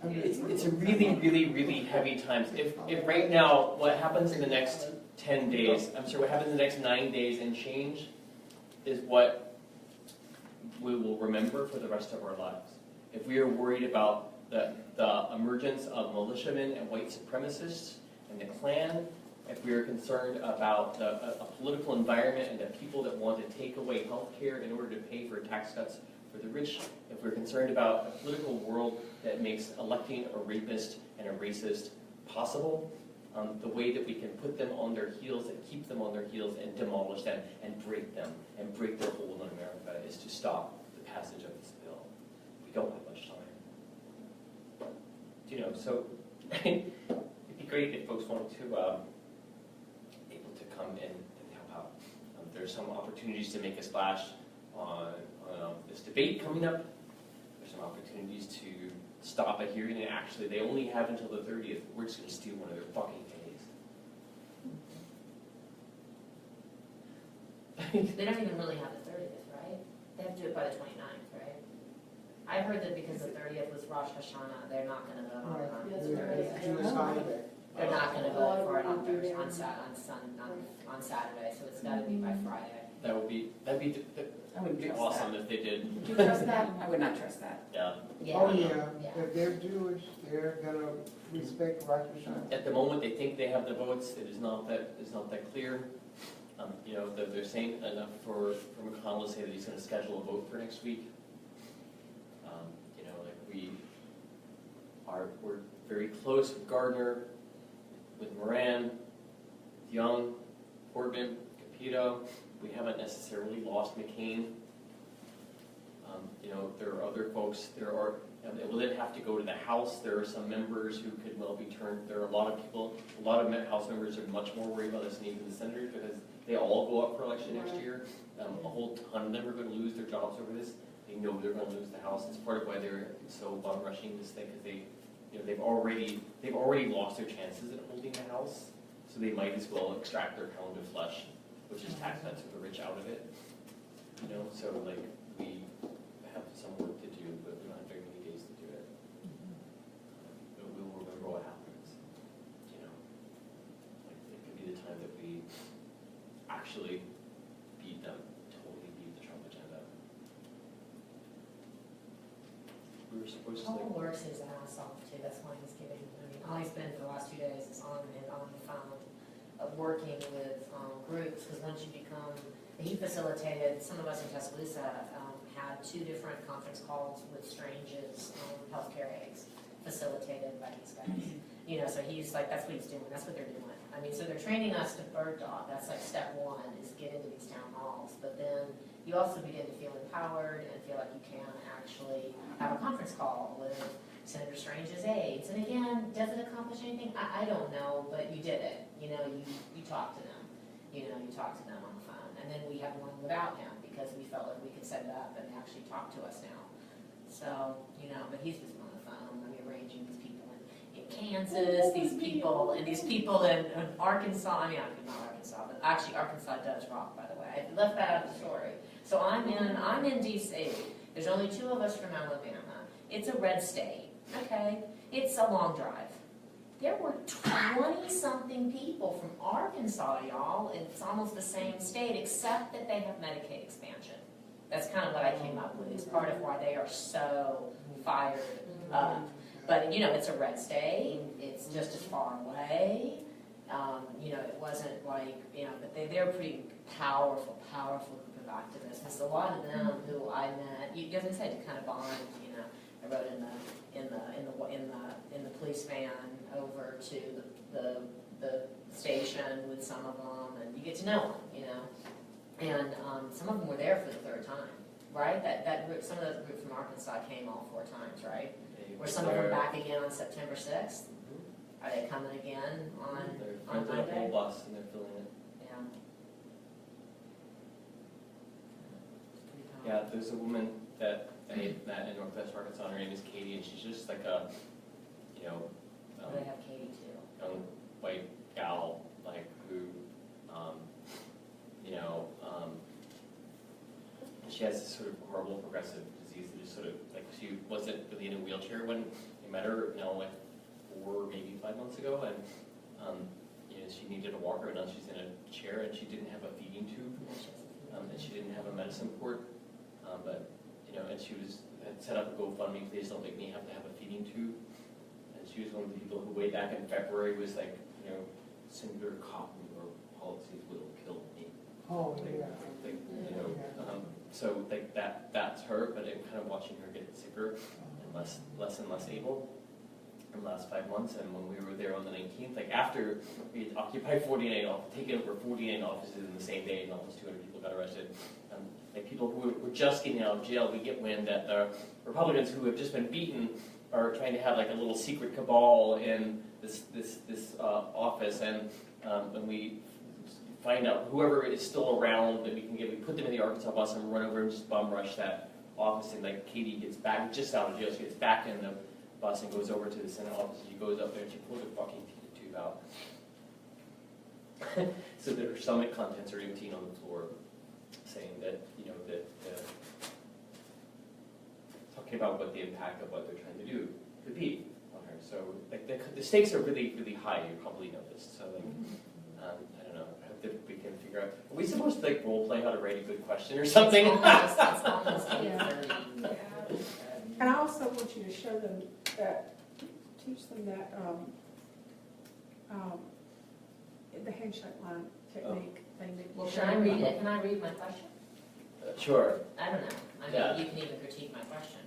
It's a really heavy times. If right now, what happens in the next 10 days, I'm sorry, what happens in the next 9 days and change is what we will remember for the rest of our lives. If we are worried about the emergence of militiamen and white supremacists and the Klan, if we are concerned about a political environment and the people that want to take away health care in order to pay for tax cuts for the rich, if we're concerned about a political world that makes electing a rapist and a racist possible, the way that we can put them on their heels and keep them on their heels and demolish them and break their hold on America is to stop the passage of this bill. We don't have much time. You know, so it'd be great if folks wanted to able to come in and help out. There's some opportunities to make a splash on this debate coming up. There's some opportunities to stop a hearing, and actually they only have until the 30th. We're just going to steal one of their fucking days. They don't even really have the 30th, right? They have to do it by the 29th, right? I heard that because the 30th was Rosh Hashanah, they're not going to vote on it on the 30th. They're not going to vote for it on Thursday, on Saturday, so it's got to be by Friday. That'd be awesome if they did. Would you trust that? I would not trust that. Yeah. Oh, yeah, if they're Jewish, they're gonna respect Rosh Hashanah. At the moment, they think they have the votes. It is not that clear. You know, they're saying enough for McConnell to say that he's going to schedule a vote for next week. You know, like we're very close with Gardner, with Moran, with Young, Corbin, Capito. We haven't necessarily lost McCain. You know, there are other folks. It will then have to go to the House. There are some members who could well be turned. There are a lot of people. A lot of House members are much more worried about this than even the senators because they all go up for election next year. A whole ton of them are going to lose their jobs over this. They know they're going to lose the House. It's part of why they're so bum rushing this thing because they've already lost their chances at holding the House. So they might as well extract their pound of flesh, which is tax cuts for the rich, out of it. You know, so like we have some work to do, but we don't have very many days to do it. But we will remember what happens. You know, like it could be the time that we actually beat them, totally beat the Trump agenda. We were supposed to. Paul works his ass off too. That's why he's giving. I mean, all he's been for the last 2 days is on the phone, working with groups. Because once you become, he facilitated. Some of us in Tuscaloosa had 2 different conference calls with Strange's healthcare aides, facilitated by these guys. You know, so he's like, that's what he's doing. That's what they're doing. I mean, so they're training us to bird dog. That's like step 1 is get into these town halls. But then you also begin to feel empowered and feel like you can actually have a conference call with Senator Strange's aides. And again, does it accomplish anything? I don't know, but you did it. You know, you talked to them. You know, you talked to them on the phone. And then we have one without him because we felt like we could set it up and actually talk to us now. So, you know, but he's just on the phone. I mean, arranging these people in Kansas, these people in Arkansas. I mean, not Arkansas, but actually Arkansas does rock, by the way. I left that out of the story. So I'm in D.C. There's only 2 of us from Alabama. It's a red state, okay? It's a long drive. There were 20-something people from Arkansas, y'all. It's almost the same state, except that they have Medicaid expansion. That's kind of what I came up with. It's part of why they are so fired up. But, you know, it's a red state. It's just as far away. You know, it wasn't like, you know, but they're a pretty powerful group of activists. A lot of them who I met, you guys said to kind of bond, you know. I rode in the police van over to the station with some of them, and you get to know them, you know. And some of them were there for the 3rd time, right? That group, some of those groups from Arkansas came all 4 times, right? Were some of them back again on September 6th? Are they coming again on Monday? They're a whole bus and they're filling it. Yeah. Yeah, there's a woman that I met in Northwest Arkansas. Her name is Katie, and she's just like a, you know, they have Katie too. Young white gal, like who, you know, she has this sort of horrible progressive disease that is sort of, like, she wasn't really in a wheelchair when I met her, like 4, maybe 5 months ago, and she needed a walker, and now she's in a chair, and she didn't have a feeding tube, and she didn't have a medicine port, but, and she had set up a GoFundMe, please don't make me have to have a feeding tube, and she was one of the people who way back in February was like, singular cotton or policies will kill me. Oh, yeah. So like that's her, but I'm kind of watching her get sicker and less and less able in the last 5 months. And when we were there on the 19th, like after we had occupied 49 offices, taken over 49 offices in the same day, and almost 200 people got arrested. Like people who were just getting out of jail, we get wind that the Republicans who have just been beaten are trying to have like a little secret cabal in this office, and we find out whoever is still around that we put them in the Arkansas bus and run over and just bum rush that office. And like Katie gets back just out of jail, she gets back in the bus and goes over to the Senate office. She goes up there and she pulls her fucking tube out. So that her stomach contents are emptying on the floor, saying that talking about what the impact of what they're trying to do could be on her. So like the stakes are really, really high. You probably noticed. So like I don't know. I hope that we can figure out. Are we supposed to like role play how to write a good question or something? It's almost 8:30. Yeah. And I also want you to show them that, teach them that, the handshake line technique thing that. Well, should I read it? Can I read my question? Sure. I don't know. I mean, Yeah. you can even critique my question.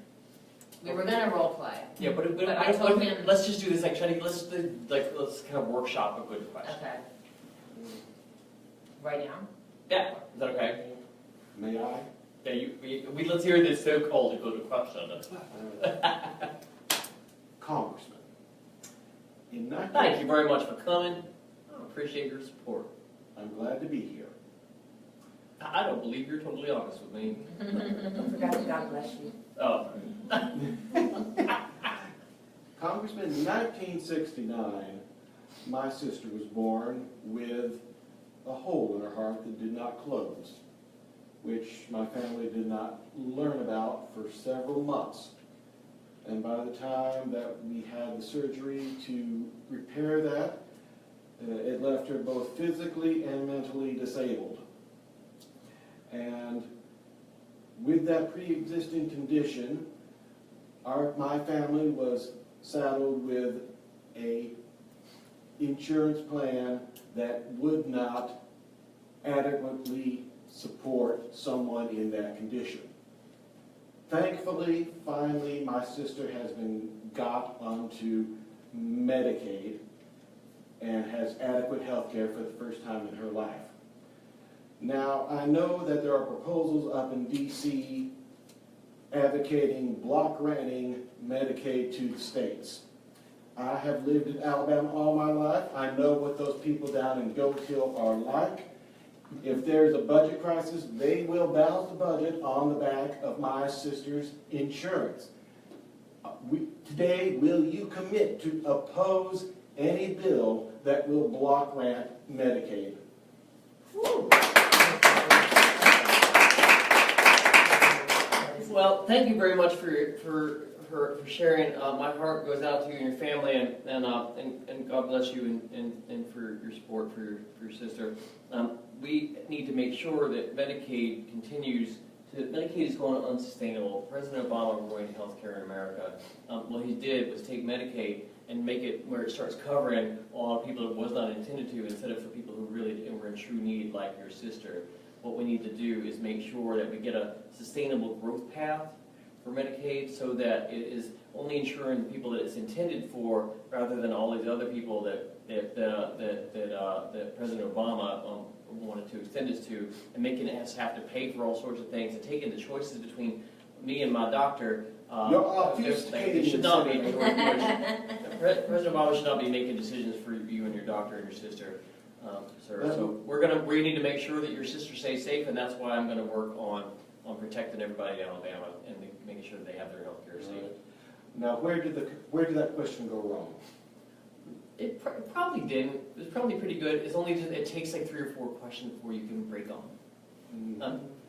We were gonna role play. Yeah, but I told him. let's just do this. Like, let's kind of workshop a good question. Okay. Right now? Yeah. Is that okay? May I? Yeah. Let's hear this so-called good question. Congressman. Thank you very much for coming. I appreciate your support. I'm glad to be here. I don't believe you're totally honest with me. I forgot to God bless you. Oh. Congressman, in 1969, my sister was born with a hole in her heart that did not close, which my family did not learn about for several months. And by the time that we had the surgery to repair that, it left her both physically and mentally disabled. And with that pre-existing condition, my family was saddled with a insurance plan that would not adequately support someone in that condition. Thankfully, finally, my sister has got onto Medicaid and has adequate health care for the first time in her life. Now, I know that there are proposals up in D.C. advocating block granting Medicaid to the states. I have lived in Alabama all my life. I know what those people down in Goat Hill are like. If there's a budget crisis, they will balance the budget on the back of my sister's insurance. Today, will you commit to oppose any bill that will block grant Medicaid? Well, thank you very much for sharing. My heart goes out to you and your family, and God bless you and for your support for your sister. We need to make sure that Medicaid continues. Medicaid is going unsustainable. President Obama ruined health care in America. What he did was take Medicaid and make it where it starts covering a lot of people it was not intended to, instead of for people who really were in true need, like your sister. What we need to do is make sure that we get a sustainable growth path for Medicaid, so that it is only insuring the people that it's intended for, rather than all these other people that President Obama wanted to extend this to, and making us have to pay for all sorts of things, and taking the choices between me and my doctor. It should not be. President Obama should not be making decisions for you and your doctor and your sister, sir. So we need to make sure that your sister stays safe, and that's why I'm going to work on protecting everybody in Alabama and making sure that they have their health care safe. Now, where did that question go wrong? It probably didn't. It was probably pretty good. It's only just, it takes like 3 or 4 questions before you can break on.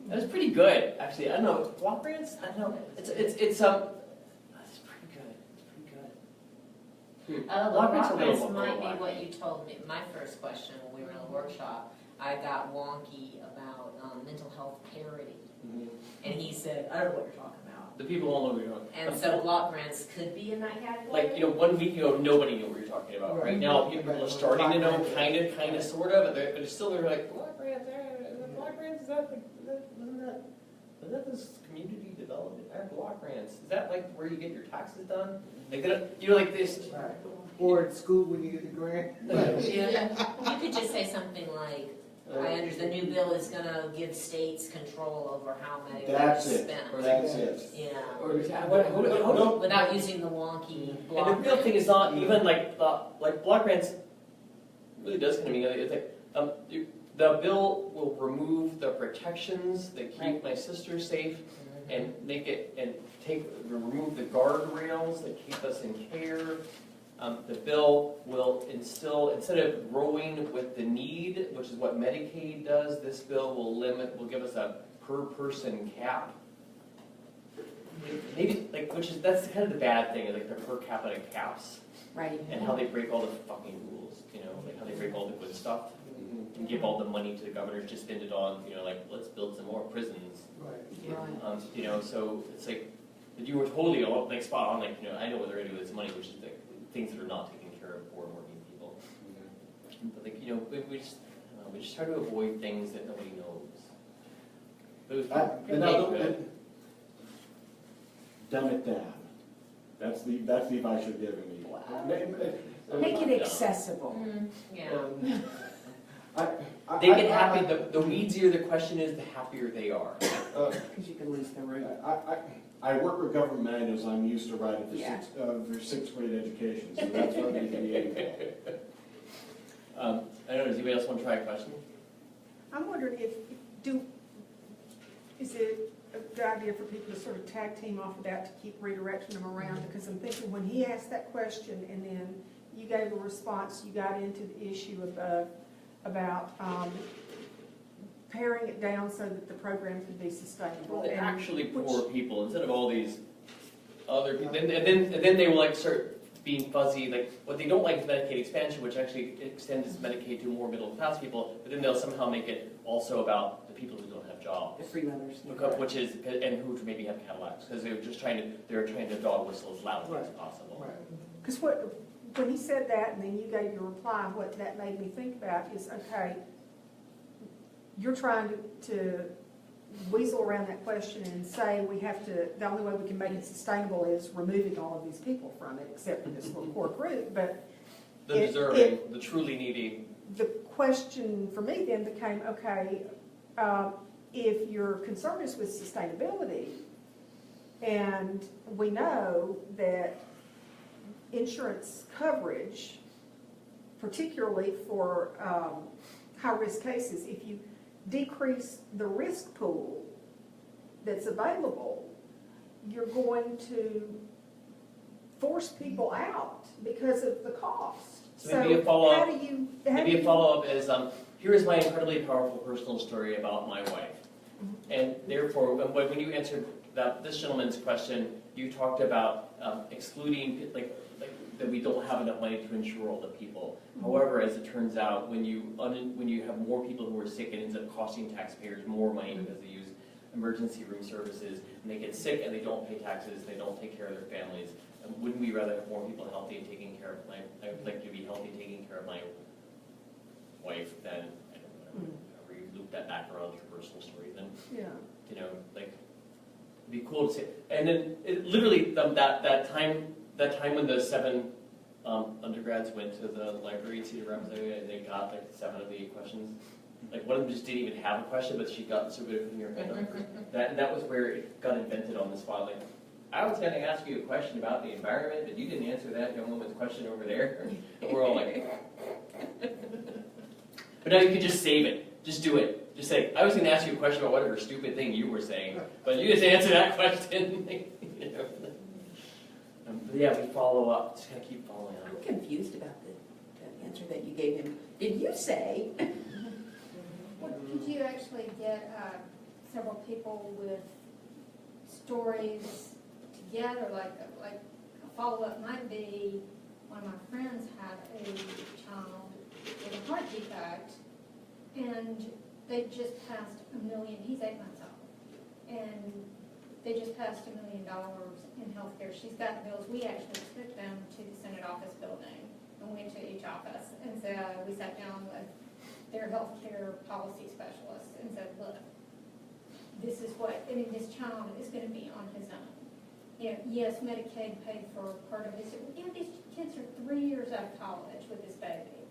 That was pretty good, actually. I don't know, block grants? I don't know. It's pretty good. It's pretty good. The Block grants block are a little grants more might be block what grants. you told me, my first question when we were in the workshop. I got wonky about mental health parity. Mhm. And he said, I don't know what you're talking about. The people won't know what you're talking about. And so block grants could be in that category? Like, 1 week ago, nobody knew what you're talking about. Right now, people are starting to know, kind of, sort of, but they're still like, block grants, block grants, is that wasn't that this community development, block grants? Is that like where you get your taxes done? Like, like this. Right. Or at school when you get the grant. Yeah. You could just say something like, I understand the new bill is gonna give states control over how many That's are it. spent. That's it. Yeah. Or, Without using the wonky block. and the real thing is not even like block grants really does kind of mean it's like the bill will remove the protections that keep my sister safe and make it and remove the guardrails that keep us in care. The bill will instill, instead of growing with the need, which is what Medicaid does, this bill will give us a per person cap. Maybe that's kind of the bad thing, like the per capita caps. Right. And how they break all the fucking rules, like how they break all the good stuff and give all the money to the governors to spend it on, like let's build some more prisons. Right. So it's like, but you were totally like spot on, like, I know what they're gonna do with this money, which is the things that are not taken care of for working people. But like, we just try to avoid things that nobody knows. But it was Dumb it down. That's the advice you're giving me. Make it accessible. Yeah. They get happy, the weedier the question is, the happier they are. Because you can lose the root. I work with government manuals. I'm used to writing for sixth grade education, so that's what I'm getting I don't know, does anybody else want to try a question? I'm wondering is it a good idea for people to sort of tag team off of that to keep redirecting them around? Because I'm thinking when he asked that question and then you gave a response, you got into the issue about paring it down so that the program could be sustainable. Well, they're and actually which- poor people instead of all these other people. And then they will like start being fuzzy. Like what they don't like is Medicaid expansion, which actually extends Medicaid to more middle class people. But then they'll somehow make it also about the people who don't have jobs, The freeloaders. which is and who maybe have Cadillacs because they're trying to dog whistle as loudly as possible. Because when he said that and then you gave your reply, what that made me think about is, okay, you're trying to weasel around that question and say the only way we can make it sustainable is removing all of these people from it, except for this little core group, but The deserving, the truly needy. the question for me then became, okay, if your concern is with sustainability, and we know that insurance coverage, particularly for high-risk cases, if you decrease the risk pool that's available, you're going to force people out because of the cost. So maybe a follow-up. How do you? Maybe a follow-up is, here is my incredibly powerful personal story about my wife. And therefore, when you answered this gentleman's question, you talked about excluding, like that we don't have enough money to insure all the people. However, as it turns out, when you have more people who are sick, it ends up costing taxpayers more money because they use emergency room services, and they get sick and they don't pay taxes, they don't take care of their families. And wouldn't we rather have more people healthy and taking care of I would like to be healthy and taking care of my wife than, I don't know, whenever you loop that back around to your personal story, then, like, it'd be cool to say. And then, literally, that time when the 7 undergrads went to the library in Cedar Rapids area and they got like 7 of the 8 questions. Like one of them just didn't even have a question, but she got so good in your head. That was where it got invented on this file. Like, I was going to ask you a question about the environment, but you didn't answer that young woman's question over there. And we're all like, but now you can just save it. Just do it. Just say, I was going to ask you a question about whatever stupid thing you were saying, but you just answer that question. But yeah, we follow up. Just gotta keep following up. I'm confused about the answer that you gave him. Did you say? Could you actually get several people with stories together, like a follow-up might be, one of my friends had a child with a heart defect, and they just passed $1 million, he's 8 months old, and they just passed $1 million in healthcare. She's got bills. We actually took them to the Senate office building and went to each office, and so we sat down with their healthcare policy specialist and said, look, this is what, I mean, this child is going to be on his own. You know, yes, Medicaid paid for part of this. You know, these kids are 3 years out of college with this baby.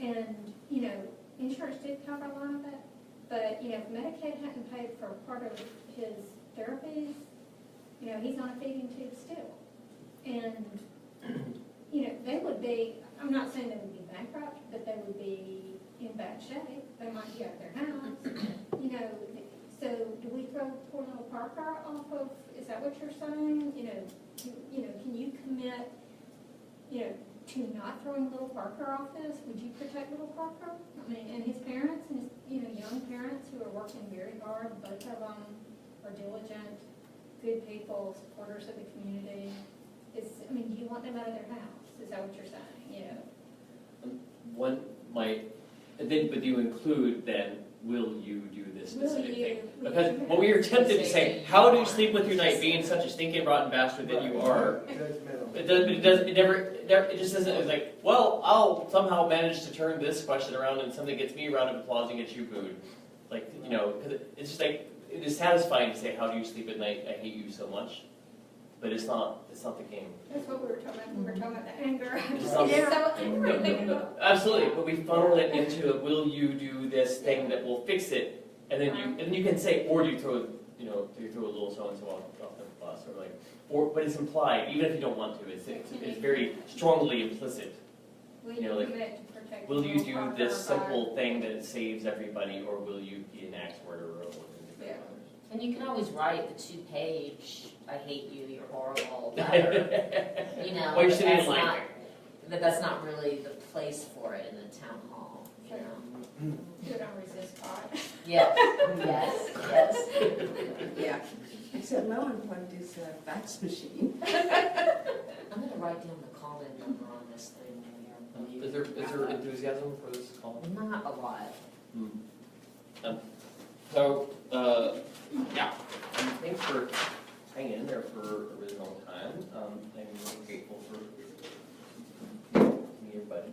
And, you know, insurance did cover a lot of it. But, you know, if Medicaid hadn't paid for part of his therapies, you know, he's on a feeding tube still. And, you know, they would be, I'm not saying they would be bankrupt, but they would be in bad shape. They might be out of their house. You know, so do we throw poor little Parker off of, is that what you're saying? You know, can you commit, you know, to not throwing little Parker off this? Would you protect little Parker? I mean, and his parents, and his, you know, young parents who are working very hard, both of them are diligent, good people, supporters of the community. I mean, do you want them out of their house? Is that what you're saying? You know? One might, but do you include then, will you do this specific thing? Because when we were tempted to say, how do you sleep with your night being such a stinking rotten bastard that you are, it just isn't, it's like, well, I'll somehow manage to turn this question around and something gets me a round of applause and gets you booed. Like, you know, because it's just like, it is satisfying to say, how do you sleep at night? I hate you so much. But it's not the game. That's what we were talking about. We were talking about the anger. It's not- It's so angry. No, absolutely, but we funnel it into a, will you do this thing that will fix it? And then you can say, or do you throw, you know, do you throw a little so-and-so off the bus, or like, but it's implied, even if you don't want to, it's very strongly implicit. You know, like, will you do this simple thing that saves everybody, or will you be an axe murderer? Yeah. And you can always write the 2-page, I hate you, you're horrible letter. You know, Well, you're but sitting that's in not, line. but that's not really the place for it in the town hall, you know? Do it on resist pod. Yes, yes, yes. Yeah, except no one plugged his fax machine. I'm gonna write down the call-in number on this thing here. Is there enthusiasm for this call? Not a lot. So, yeah, thanks for hanging in there for a really long time. I'm really grateful for me, everybody.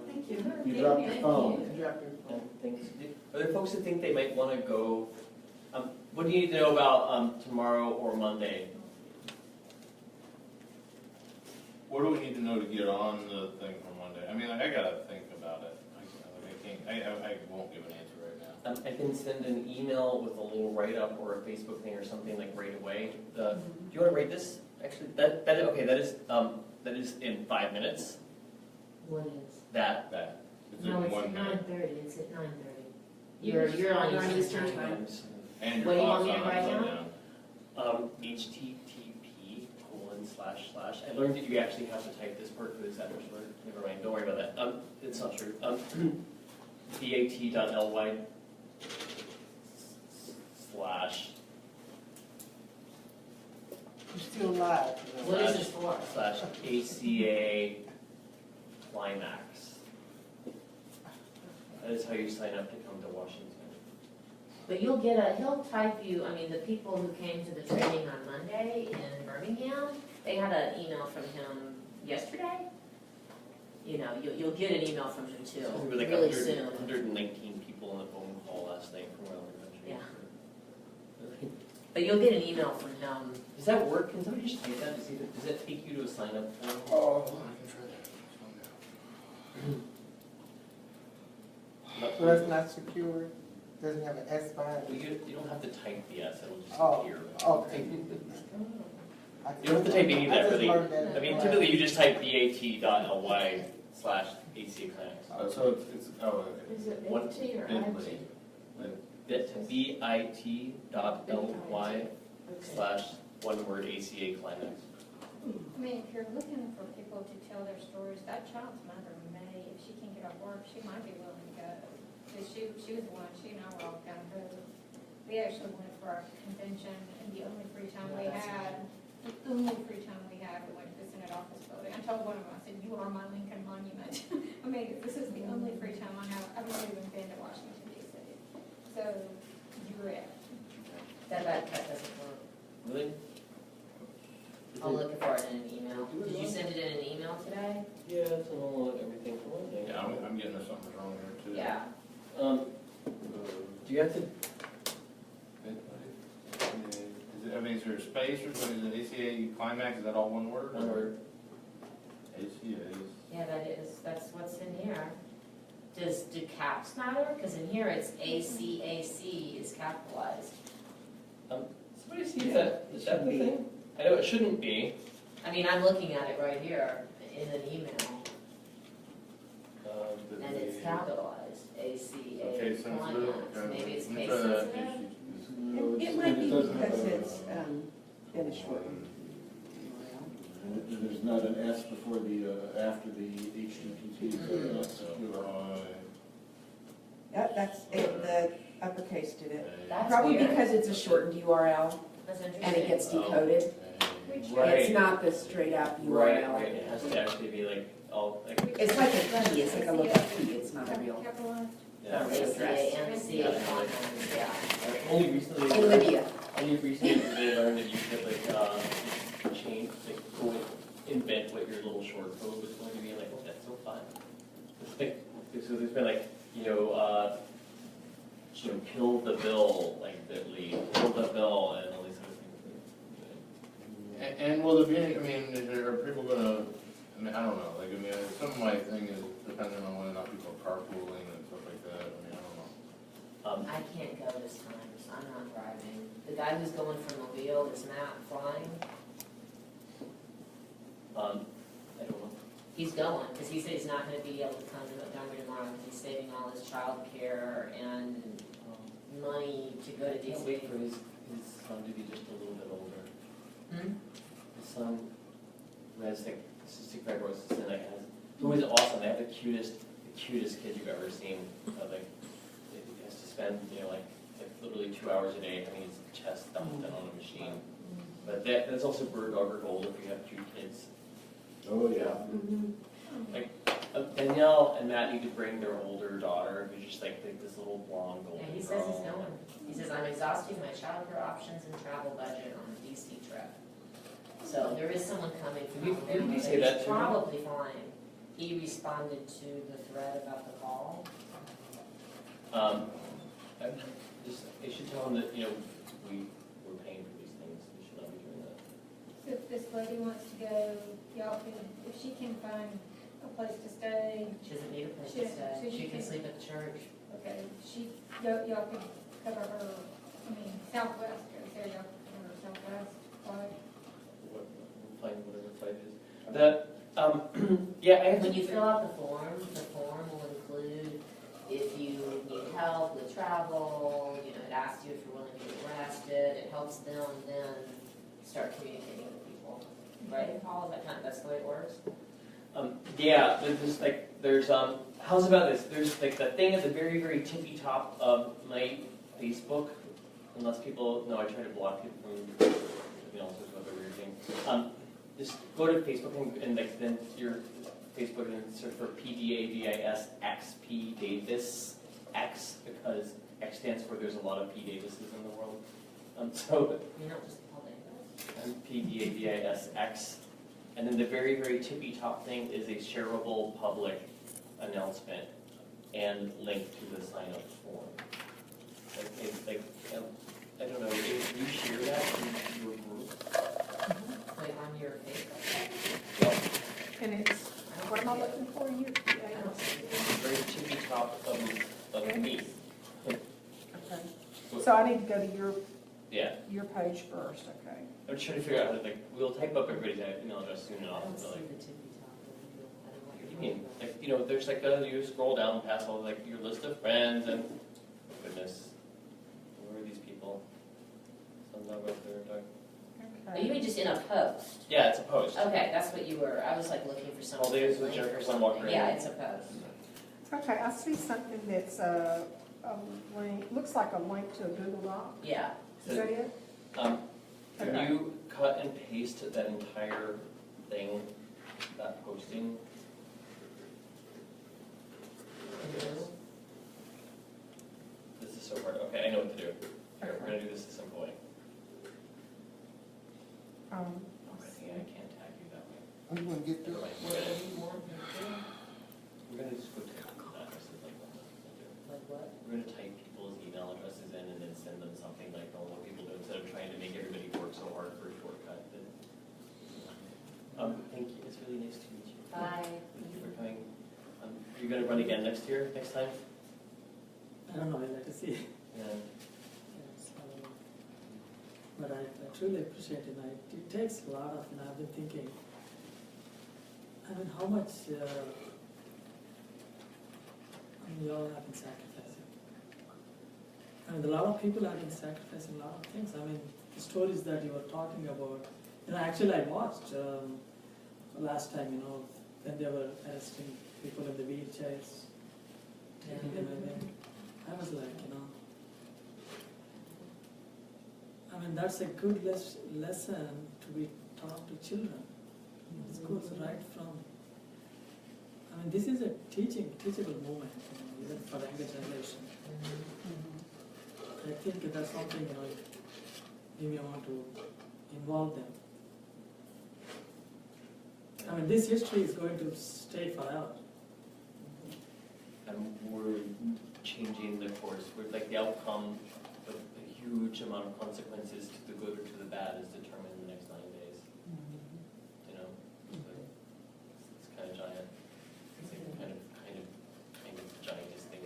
Thank you. You dropped your phone. And thanks. Are there folks that think they might want to go? What do you need to know about tomorrow or Monday? What do we need to know to get on the thing for Monday? I mean, I gotta think about it. I won't give an answer right now. I can send an email with a little write-up or a Facebook thing or something like right away. Do you want to write this? Actually, that is in 5 minutes. What is? That. It's No, in it's 1 at minute. 9:30, it's at 9:30. You're on Eastern time. And What your do you want thoughts me to on write it, down? http:// I learned that you actually have to type this part for this address. Never mind. Don't worry about that. It's not true. bat.ly/ You're still live. What is this for? /ACA climax. That is how you sign up to come to Washington. But he'll type you, I mean, the people who came to the training on Monday in Birmingham, they had an email from him yesterday. You know, you'll get an email from him too, There were like really 100, soon. 119 people on the phone call last night from around the country. Yeah. But you'll get an email from him. Does that work? Can somebody just type that to see if does it take you to a sign up form? Oh, I can try that. So that's not secure? Doesn't have an S by it? Well, you don't have to type the S, it'll just Oh, appear. okay. You don't have to type any of that really. That I mean, typically you just type bat.ly/ACA climax. So it's okay. Is it What- MT or Bentley. bit.ly/1 word ACA climax. I mean, if you're looking for people to tell their stories, that child's mother may, if she can get off work, she might be willing to go. Because she was the one, she and I were all kind of we actually went for our convention, and the only free time we That's had, we went to the Senate office building. I told one of them, I said, you are my Lincoln Monument. I mean, this is the only free time I have. I've not even been to Washington DC. So, you're it. That doesn't work. Really? I'll look for it in an email. Did you send it in an email today? Yeah, it's all everything for one thing. Yeah, I'm getting something wrong here too. Yeah. Do you have to? I mean, is there a space or something? Is it ACA climax? Is that all one word? One word. ACA. Yeah, that's what's in here. Do caps matter? Because in here it's ACAC is capitalized. Somebody see that? Is that the thing? I know it shouldn't be. I mean, I'm looking at it right here in an email, and it's capitalized, ACA Okay, sensitive. climax. Maybe it's Let me case try that. sensitive? It might be because it's been a short. There's not an S before after the HTTP, so not secure. That's it, the uppercase did it. That's Probably weird. because it's a shortened URL That's interesting. and it gets decoded. Right. It's not the straight up Right, URL. right. It has to actually be like all like. It's like a key, it's like a lookup key, it's not a real. Capitalized. Yeah. ACA climax, yeah. Only recently. In Libya. Only recently did I learn that you could like change, like go invent what your little short code was going to be. Like, oh, that's so fun. It's like, so there's been like kill the bill, like that lead, kill the bill, and all these other things. And will there be any, I mean, are people gonna, I mean, I don't know, like, I mean, some of my thing is depending on whether or not people are carpooling and stuff like that, I mean, I don't know. I can't go this time, so I'm not driving. The guy who's going from Mobile, is Matt flying? I don't know. He's going, because he said he's not gonna be able to come to Montgomery tomorrow, because he's saving all his childcare and money to go to I can't DC. wait for his son to be just a little bit older. Hmm? His son, who has like cystic fibrosis, and like who is awesome. They have the cutest kid you've ever seen. Like he has to spend like literally 2 hours a day having his chest dumped in on a machine. But that's also bird dog or gold if you have cute kids. Oh, yeah. Danielle and Matt need to bring their older daughter, who's just like this little blonde golden Yeah, he says girl. he's going. He says, I'm exhausting my childcare options and travel budget on a DC trip. So there is someone coming from Did he Alabama, say but that he's to him? probably flying. He responded to the thread about the call. They should tell him that we're paying for these things. We should not be doing that. So if this lady wants to go, y'all can, if she can find a place to stay, She doesn't need a place She- to stay. so you She can can- sleep at the church. okay, y'all can cover her, I mean, Southwest, goes there, y'all can cover her Southwest flight. We'll find whatever flight it is. I have When to. you fill out the form will include if you need help with travel, it asks you if you're willing to get arrested, it helps them then start communicating with people. Right, Paul, that's the way it works? There's how's about this? There's like the thing at the very, very tippy top of my Facebook, unless people know I try to block it from all sorts of other weird things. Just go to Facebook and then your Facebook and search for PDAVISXP Davis X, because X stands for there's a lot of P Davises in the world. So You're not just Paul Davis? I'm PDAVISX. And then the very, very tippy top thing is a shareable public announcement and link to the sign-up form. I don't know, if you share that in your group. Like on your Facebook? And it's, what am I looking for here? I don't see it. The very tippy top of me. Okay. So I need to go to Yeah, your page first, okay? I'm trying to figure out how to, we'll type up everybody's email address soon I enough. don't see But the tippy top of the deal. I don't know what what do you're you talking mean? There's you scroll down past all your list of friends and, goodness, where are these people? Some dog up there, dog. about. Oh, you mean just in a post? Yeah, it's a post. Okay, that's what you were, I was like looking for something. All days with link Jennifer or Sun walking something. around. Yeah, it's a post. Okay, I see something that's, a link, looks like a link to a Google Doc. Yeah. Is that it? Can Okay. you cut and paste that entire thing, that posting? This is so hard. Okay, I know what to do. Here, we're gonna do this a simple way. Um, Okay, I can't tag you that way. I'm gonna get Never through. mind. What do you want me to do? We're gonna just go type addresses like that. Like what? We're gonna type people's email addresses in and then send them something like normal people do instead of trying to make everybody work so hard for a shortcut. Thank you. It's really nice to meet you. Bye. Thank you for coming. You're gonna run again next time? I don't know, I'd like to see. Yeah. But I truly appreciate it. It takes a lot of, and I've been thinking, I mean, how much, we all have been sacrificing. I mean, a lot of people have been sacrificing a lot of things. I mean, the stories that you were talking about, actually I watched last time, when they were arresting people in the wheelchairs, taking them away. I was like, I mean, that's a good lesson to be taught to children in schools right from. I mean, this is a teachable moment, even for the younger generation. I think that's something, we may want to involve them. I mean, this history is going to stay forever. And we're changing the course. We're like the outcome of a huge amount of consequences to the good or to the bad is determined in the next 9 days. It's kind of giant. It's like kind of giantest thing.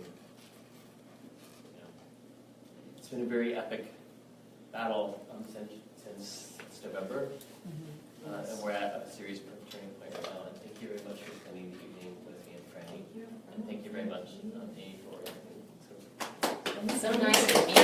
It's been a very epic battle since November, and we're at a serious turning point right now. And thank you very much for spending the evening with me and Franny. And thank you very much, Amy, for everything. So nice to meet